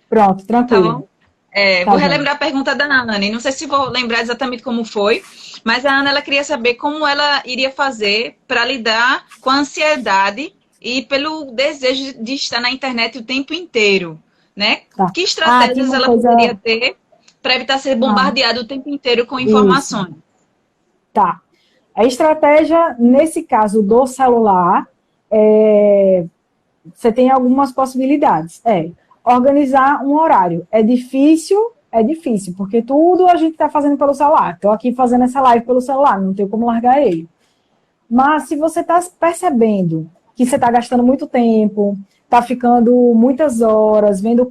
Speaker 2: Pronto,
Speaker 1: Tá
Speaker 2: tranquilo.
Speaker 1: bom?
Speaker 2: Tá
Speaker 1: Vou
Speaker 2: bom.
Speaker 1: relembrar a pergunta da Anne. Não sei se vou lembrar exatamente como foi, mas a Ana ela queria saber como ela iria fazer para lidar com a ansiedade e pelo desejo de estar na internet o tempo inteiro, né?
Speaker 2: Tá.
Speaker 1: Que
Speaker 2: Tinha
Speaker 1: estratégias
Speaker 2: uma
Speaker 1: ela
Speaker 2: coisa.
Speaker 1: poderia ter para evitar ser bombardeada o tempo inteiro com
Speaker 2: Isso.
Speaker 1: informações?
Speaker 2: Tá. A estratégia, nesse caso do celular, você tem algumas possibilidades. Organizar um horário. É difícil, porque tudo a gente está fazendo pelo celular. Estou aqui fazendo essa live pelo celular, não tenho como largar ele. Mas se você está percebendo que você está gastando muito tempo, está ficando muitas horas, vendo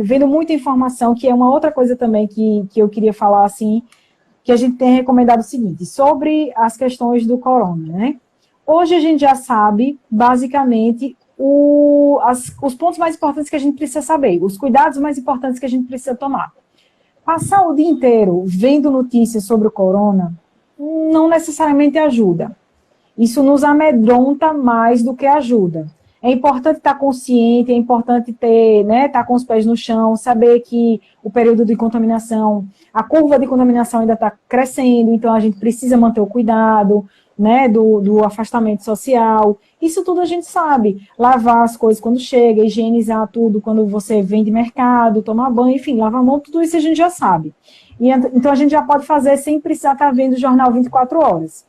Speaker 2: vendo muita informação, que é uma outra coisa também que eu queria falar, assim, que a gente tem recomendado o seguinte, sobre as questões do corona, né? Hoje a gente já sabe, basicamente, os pontos mais importantes que a gente precisa saber, os cuidados mais importantes que a gente precisa tomar. Passar o dia inteiro vendo notícias sobre o corona não necessariamente ajuda. Isso nos amedronta mais do que ajuda. É importante estar consciente, é importante ter, né, estar com os pés no chão, saber que o período de contaminação, a curva de contaminação ainda está crescendo, então a gente precisa manter o cuidado, né, do afastamento social. Isso tudo a gente sabe. Lavar as coisas quando chega, higienizar tudo quando você vem de mercado, tomar banho, enfim, lavar a mão, tudo isso a gente já sabe. Então a gente já pode fazer sem precisar estar vendo o jornal 24 horas.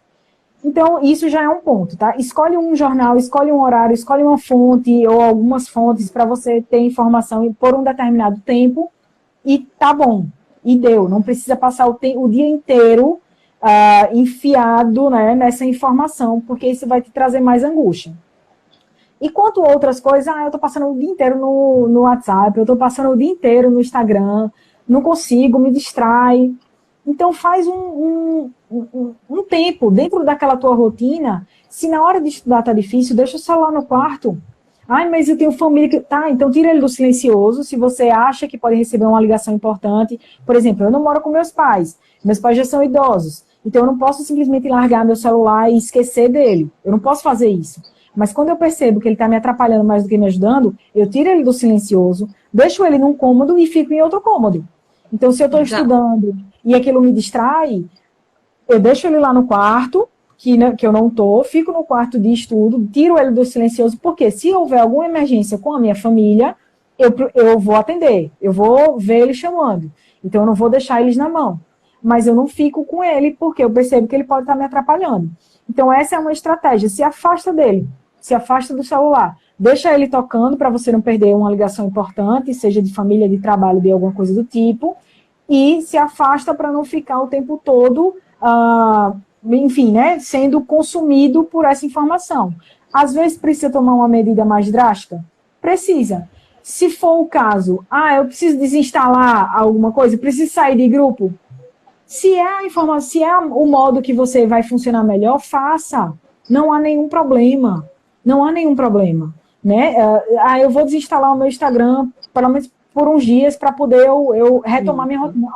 Speaker 2: Então, isso já é um ponto, tá? Escolhe um jornal, escolhe um horário, escolhe uma fonte ou algumas fontes para você ter informação por um determinado tempo e tá bom. E deu. Não precisa passar o dia inteiro enfiado, né, nessa informação, porque isso vai te trazer mais angústia. E quanto a outras coisas, eu tô passando o dia inteiro no WhatsApp, eu tô passando o dia inteiro no Instagram, não consigo, me distrai. Então faz um tempo dentro daquela tua rotina. Se na hora de estudar tá difícil, deixa o celular no quarto. Mas eu tenho família que... Tá, então tira ele do silencioso, se você acha que pode receber uma ligação importante. Por exemplo, eu não moro com meus pais já são idosos, então eu não posso simplesmente largar meu celular e esquecer dele. Eu não posso fazer isso. Mas quando eu percebo que ele está me atrapalhando mais do que me ajudando, eu tiro ele do silencioso, deixo ele num cômodo e fico em outro cômodo. Então, se eu estou estudando e aquilo me distrai, eu deixo ele lá no quarto, que eu não estou, fico no quarto de estudo, tiro ele do silencioso, porque se houver alguma emergência com a minha família, eu vou atender, eu vou ver ele chamando. Então, eu não vou deixar eles na mão. Mas eu não fico com ele, porque eu percebo que ele pode estar me atrapalhando. Então, essa é uma estratégia. Se afasta dele, se afasta do celular. Deixa ele tocando para você não perder uma ligação importante, seja de família, de trabalho, de alguma coisa do tipo, e se afasta para não ficar o tempo todo, enfim, né, sendo consumido por essa informação. Às vezes precisa tomar uma medida mais drástica? Precisa. Se for o caso, eu preciso desinstalar alguma coisa, preciso sair de grupo. Se é a informação, se é o modo que você vai funcionar melhor, faça. Não há nenhum problema. Não há nenhum problema. Né? Eu vou desinstalar o meu Instagram, pelo menos por uns dias, para poder eu retomar minha rotina.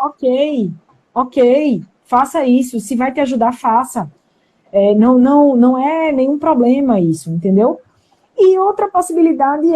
Speaker 2: Ok. Faça isso. Se vai te ajudar, faça. Não é nenhum problema isso, entendeu? E outra possibilidade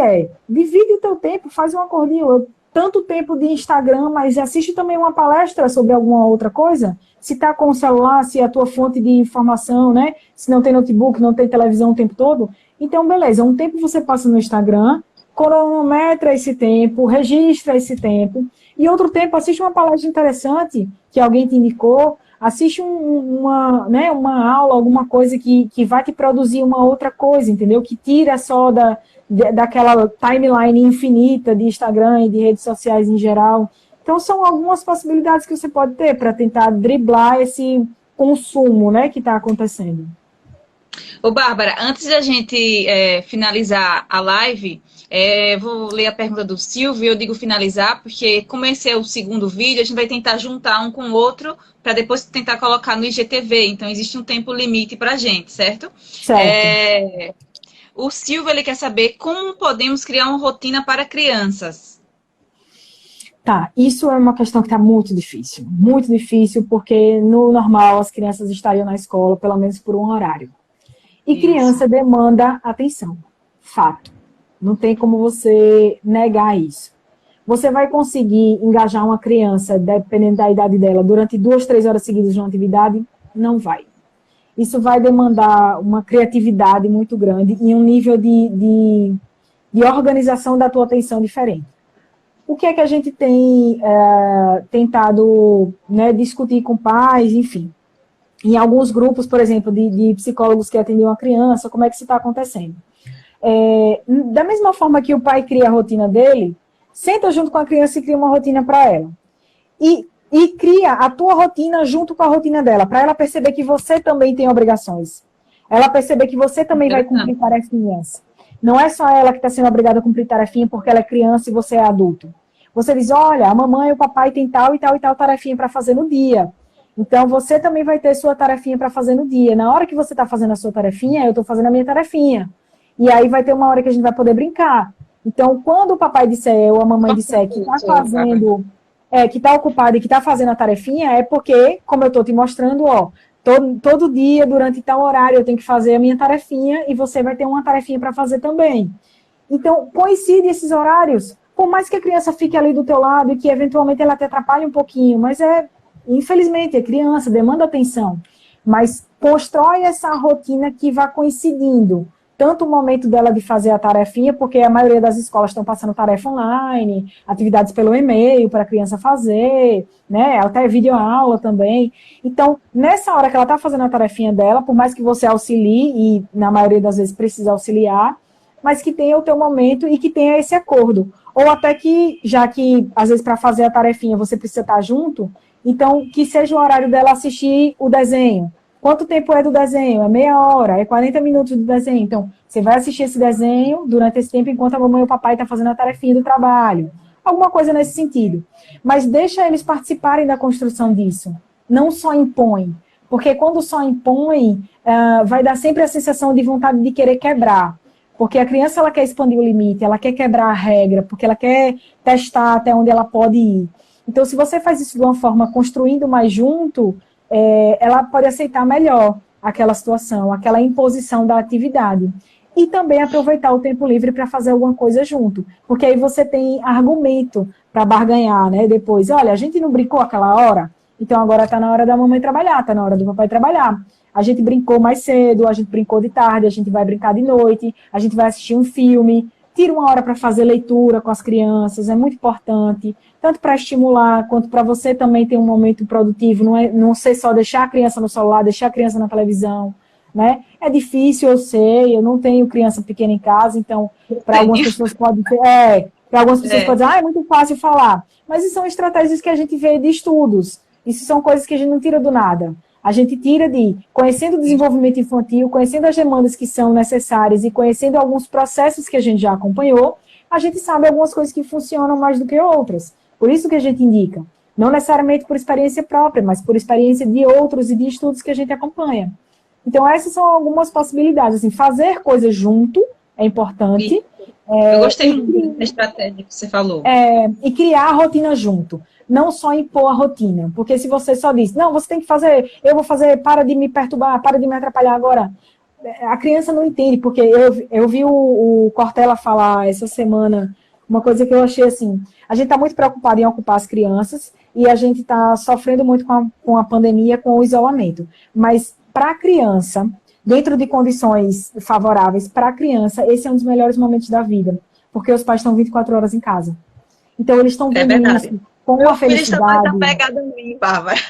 Speaker 2: divide o teu tempo, faz um acordinho. Tanto tempo de Instagram, mas assiste também uma palestra sobre alguma outra coisa. Se está com o celular, se é a tua fonte de informação, né? Se não tem notebook, não tem televisão o tempo todo. Então, beleza, um tempo você passa no Instagram, cronometra esse tempo, registra esse tempo, e outro tempo assiste uma palestra interessante que alguém te indicou, assiste uma aula, alguma coisa que vai te produzir uma outra coisa, entendeu? Que tira só daquela timeline infinita de Instagram e de redes sociais em geral. Então, são algumas possibilidades que você pode ter para tentar driblar esse consumo, né, que está acontecendo.
Speaker 1: Ô, Bárbara, antes da gente finalizar a live, vou ler a pergunta do Silvio, eu digo finalizar, porque como esse é o segundo vídeo, a gente vai tentar juntar um com o outro para depois tentar colocar no IGTV, então existe um tempo limite para a gente, certo?
Speaker 2: Certo.
Speaker 1: O Silvio, ele quer saber como podemos criar uma rotina para crianças.
Speaker 2: Tá, isso é uma questão que está muito difícil, porque no normal as crianças estariam na escola pelo menos por um horário. E criança demanda atenção, fato. Não tem como você negar isso. Você vai conseguir engajar uma criança, dependendo da idade dela, durante 2, 3 horas seguidas de uma atividade? Não vai. Isso vai demandar uma criatividade muito grande e um nível de organização da tua atenção diferente. O que é que a gente tem tentado, né, discutir com pais, enfim. Em alguns grupos, por exemplo, de psicólogos que atendem uma criança, como é que isso está acontecendo? Da mesma forma que o pai cria a rotina dele, senta junto com a criança e cria uma rotina para ela. E cria a tua rotina junto com a rotina dela, para ela perceber que você também tem obrigações. Ela perceber que você também vai cumprir tarefinhas. Não é só ela que está sendo obrigada a cumprir tarefinha porque ela é criança e você é adulto. Você diz, olha, a mamãe e o papai tem tal e tal e tal tarefinha para fazer no dia. Então, você também vai ter sua tarefinha para fazer no dia. Na hora que você está fazendo a sua tarefinha, eu estou fazendo a minha tarefinha. E aí vai ter uma hora que a gente vai poder brincar. Então, quando o papai disser ou a mamãe disser que está fazendo, que está ocupado e que está fazendo a tarefinha, é porque, como eu estou te mostrando, ó, todo dia, durante tal horário, eu tenho que fazer a minha tarefinha e você vai ter uma tarefinha para fazer também. Então, coincide esses horários. Por mais que a criança fique ali do teu lado e que, eventualmente, ela te atrapalhe um pouquinho, mas infelizmente, é criança, demanda atenção. Mas constrói essa rotina que vá coincidindo. Tanto o momento dela de fazer a tarefinha, porque a maioria das escolas estão passando tarefa online, atividades pelo e-mail para a criança fazer, né? Até videoaula também. Então, nessa hora que ela está fazendo a tarefinha dela, por mais que você auxilie, e na maioria das vezes precisa auxiliar, mas que tenha o teu momento e que tenha esse acordo. Ou até que, já que, às vezes, para fazer a tarefinha você precisa estar junto, então, que seja o horário dela assistir o desenho. Quanto tempo é do desenho? É meia hora, é 40 minutos do desenho. Então, você vai assistir esse desenho durante esse tempo enquanto a mamãe e o papai estão fazendo a tarefinha do trabalho. Alguma coisa nesse sentido. Mas deixa eles participarem da construção disso. Não só impõe. Porque quando só impõe, vai dar sempre a sensação de vontade de querer quebrar. Porque a criança ela quer expandir o limite, ela quer quebrar a regra, porque ela quer testar até onde ela pode ir. Então, se você faz isso de uma forma construindo mais junto, ela pode aceitar melhor aquela situação, aquela imposição da atividade. E também aproveitar o tempo livre para fazer alguma coisa junto. Porque aí você tem argumento para barganhar, né? Depois, olha, a gente não brincou aquela hora, então agora está na hora da mamãe trabalhar, está na hora do papai trabalhar. A gente brincou mais cedo, a gente brincou de tarde, a gente vai brincar de noite, a gente vai assistir um filme. Tira uma hora para fazer leitura com as crianças, é muito importante, tanto para estimular, quanto para você também ter um momento produtivo, não ser só deixar a criança no celular, deixar a criança na televisão, né? É difícil, eu sei, eu não tenho criança pequena em casa, então, para algumas pessoas pode ser, para algumas pessoas pode dizer, é muito fácil falar, mas isso são estratégias que a gente vê de estudos, isso são coisas que a gente não tira do nada. A gente tira de conhecendo o desenvolvimento infantil, conhecendo as demandas que são necessárias e conhecendo alguns processos que a gente já acompanhou, a gente sabe algumas coisas que funcionam mais do que outras. Por isso que a gente indica. Não necessariamente por experiência própria, mas por experiência de outros e de estudos que a gente acompanha. Então, essas são algumas possibilidades. Assim, fazer coisas junto é importante.
Speaker 1: Eu gostei muito da estratégia que você falou.
Speaker 2: E criar a rotina junto. Não só impor a rotina, porque se você só diz, não, você tem que fazer, eu vou fazer, para de me perturbar, para de me atrapalhar agora, a criança não entende, porque eu vi o Cortella falar essa semana, uma coisa que eu achei assim, a gente está muito preocupado em ocupar as crianças, e a gente está sofrendo muito com a pandemia, com o isolamento, mas para a criança, dentro de condições favoráveis para a criança, esse é um dos melhores momentos da vida, porque os pais estão 24 horas em casa. Então, eles estão vendo isso com uma felicidade. Meu filho está mais apegado a mim, Bárbara.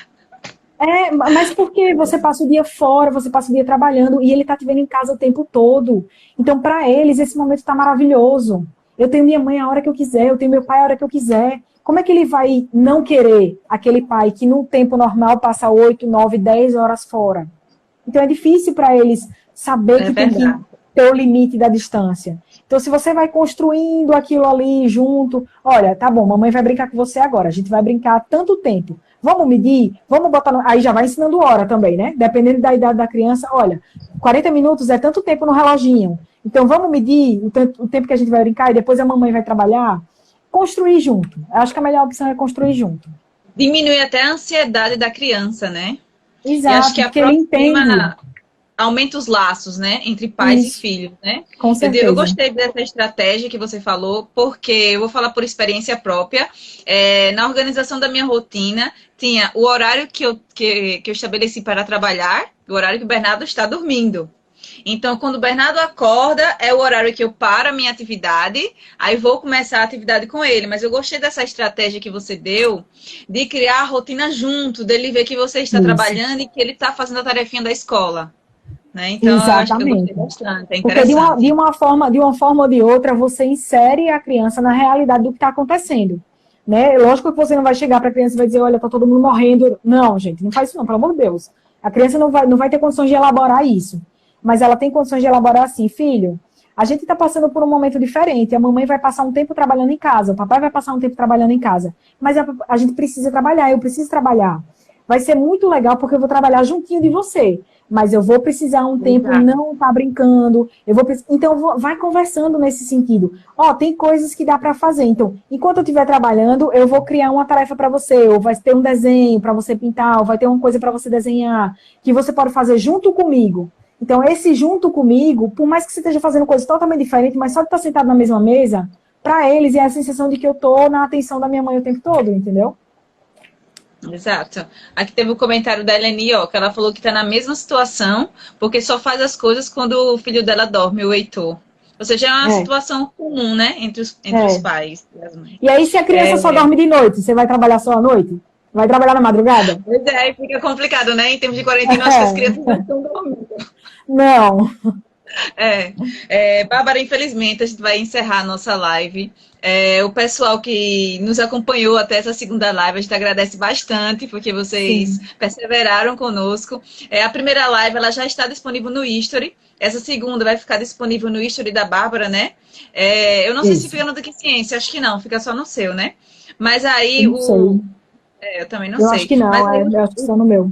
Speaker 2: Mas porque você passa o dia fora, você passa o dia trabalhando, e ele está te vendo em casa o tempo todo. Então, para eles, esse momento está maravilhoso. Eu tenho minha mãe a hora que eu quiser, eu tenho meu pai a hora que eu quiser. Como é que ele vai não querer aquele pai que no tempo normal passa 8, 9, 10 horas fora? Então, é difícil para eles saber que tem que ter o limite da distância. Então, se você vai construindo aquilo ali junto, olha, tá bom, mamãe vai brincar com você agora, a gente vai brincar tanto tempo. Vamos medir? Vamos botar... Aí já vai ensinando hora também, né? Dependendo da idade da criança, olha, 40 minutos é tanto tempo no reloginho. Então, vamos medir o tempo que a gente vai brincar e depois a mamãe vai trabalhar? Construir junto. Eu acho que a melhor opção é construir junto.
Speaker 1: Diminui até a ansiedade da criança, né?
Speaker 2: Exato,
Speaker 1: e acho que
Speaker 2: porque ele entende.
Speaker 1: Aumenta os laços, né, entre pais e filhos, né?
Speaker 2: Com certeza.
Speaker 1: Eu gostei dessa estratégia que você falou, porque eu vou falar por experiência própria. Na organização da minha rotina, tinha o horário que eu estabeleci para trabalhar, o horário que o Bernardo está dormindo. Então, quando o Bernardo acorda, é o horário que eu paro a minha atividade, aí vou começar a atividade com ele. Mas eu gostei dessa estratégia que você deu, de criar a rotina junto, dele ver que você está trabalhando e que ele está fazendo a tarefinha da escola. Né? Então,
Speaker 2: exatamente.
Speaker 1: Eu acho que eu gostei bastante, é
Speaker 2: interessante. Porque de uma forma ou de outra, você insere a criança na realidade do que está acontecendo. Né? Lógico que você não vai chegar para a criança e vai dizer, olha, está todo mundo morrendo. Não, gente, não faz isso não, pelo amor de Deus. A criança não vai ter condições de elaborar isso. Mas ela tem condições de elaborar assim, filho, a gente está passando por um momento diferente, a mamãe vai passar um tempo trabalhando em casa, o papai vai passar um tempo trabalhando em casa, mas a gente precisa trabalhar, eu preciso trabalhar. Vai ser muito legal porque eu vou trabalhar juntinho de você, mas eu vou precisar um tempo não estar brincando, então vai conversando nesse sentido. Tem coisas que dá para fazer, então, enquanto eu estiver trabalhando, eu vou criar uma tarefa para você, ou vai ter um desenho para você pintar, ou vai ter uma coisa para você desenhar, que você pode fazer junto comigo. Então, esse junto comigo, por mais que você esteja fazendo coisas totalmente diferentes, mas só de estar sentado na mesma mesa, para eles é a sensação de que eu estou na atenção da minha mãe o tempo todo, entendeu?
Speaker 1: Exato. Aqui teve um comentário da Eleni, que ela falou que está na mesma situação, porque só faz as coisas quando o filho dela dorme, o Heitor. Ou seja, é uma situação comum, né, entre os pais e as mães.
Speaker 2: E aí, se a criança só dorme de noite, você vai trabalhar só à noite? Vai trabalhar na madrugada?
Speaker 1: Pois é, fica complicado, né? Em termos de quarentena, acho que as crianças não estão dormindo.
Speaker 2: Não.
Speaker 1: Bárbara, infelizmente, a gente vai encerrar a nossa live. O pessoal que nos acompanhou até essa segunda live, a gente agradece bastante, porque vocês perseveraram conosco. A primeira live, ela já está disponível no History. Essa segunda vai ficar disponível no History da Bárbara, né? Eu não sei se fica no Daqui Ciência, acho que não, fica só no seu, né? Mas aí eu também não sei.
Speaker 2: Eu acho que não,
Speaker 1: mas
Speaker 2: eu acho que só no meu.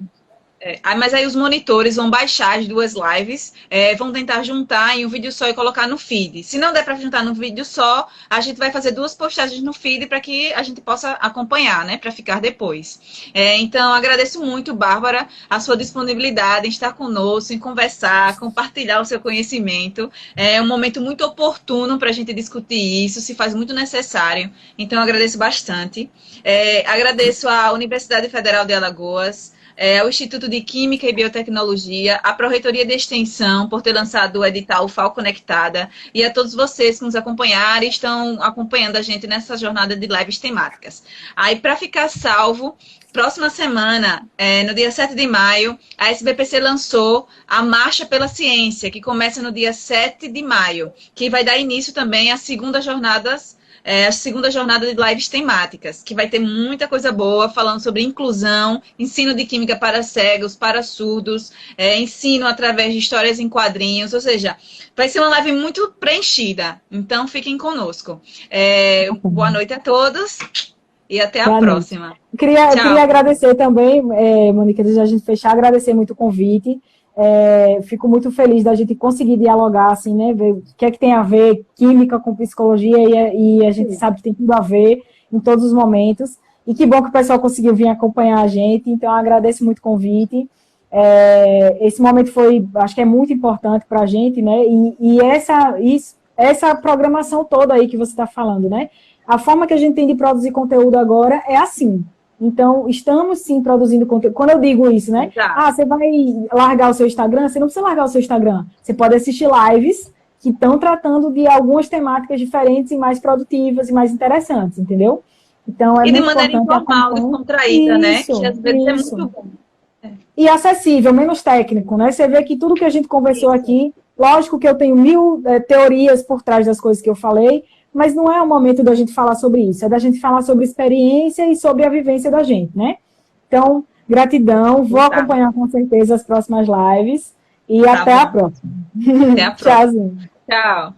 Speaker 1: Mas aí os monitores vão baixar as duas lives, vão tentar juntar em um vídeo só e colocar no feed. Se não der para juntar no vídeo só, a gente vai fazer duas postagens no feed para que a gente possa acompanhar, né? Para ficar depois. Então, agradeço muito, Bárbara, a sua disponibilidade em estar conosco, em conversar, compartilhar o seu conhecimento. É um momento muito oportuno para a gente discutir isso, se faz muito necessário. Então, agradeço bastante. Agradeço à Universidade Federal de Alagoas, ao Instituto de Química e Biotecnologia, à Pró-Reitoria de Extensão, por ter lançado o edital FAO Conectada, e a todos vocês que nos acompanharam e estão acompanhando a gente nessa jornada de lives temáticas. Aí, para ficar salvo, próxima semana, no dia 7 de maio, a SBPC lançou a Marcha pela Ciência, que começa no dia 7 de maio, que vai dar início também às segundas jornadas a segunda jornada de lives temáticas, que vai ter muita coisa boa, falando sobre inclusão, ensino de química para cegos, para surdos, ensino através de histórias em quadrinhos, ou seja, vai ser uma live muito preenchida, então fiquem conosco. Boa noite a todos e até a próxima.
Speaker 2: Queria agradecer também, Monique, antes de a gente fechar, agradecer muito o convite. Fico muito feliz da gente conseguir dialogar, assim, né? Ver o que é que tem a ver química com psicologia e a gente sabe que tem tudo a ver em todos os momentos. E que bom que o pessoal conseguiu vir acompanhar a gente, então eu agradeço muito o convite. Esse momento acho que é muito importante para a gente, né? E essa programação toda aí que você está falando, né? A forma que a gente tem de produzir conteúdo agora é assim. Então, estamos sim produzindo conteúdo. Quando eu digo isso, né? Você vai largar o seu Instagram? Você não precisa largar o seu Instagram. Você pode assistir lives que estão tratando de algumas temáticas diferentes e mais produtivas e mais interessantes, entendeu? Então,
Speaker 1: e de maneira informal, descontraída, né? Que às vezes é muito bom.
Speaker 2: E acessível, menos técnico, né? Você vê que tudo que a gente conversou aqui, lógico que eu tenho 1000 teorias por trás das coisas que eu falei, mas não é o momento da gente falar sobre isso, é da gente falar sobre experiência e sobre a vivência da gente, né? Então, gratidão, vou acompanhar com certeza as próximas lives E
Speaker 1: Tá
Speaker 2: até a
Speaker 1: bom.
Speaker 2: próxima.
Speaker 1: Até a próxima.
Speaker 2: Tchauzinho.
Speaker 1: Tchau.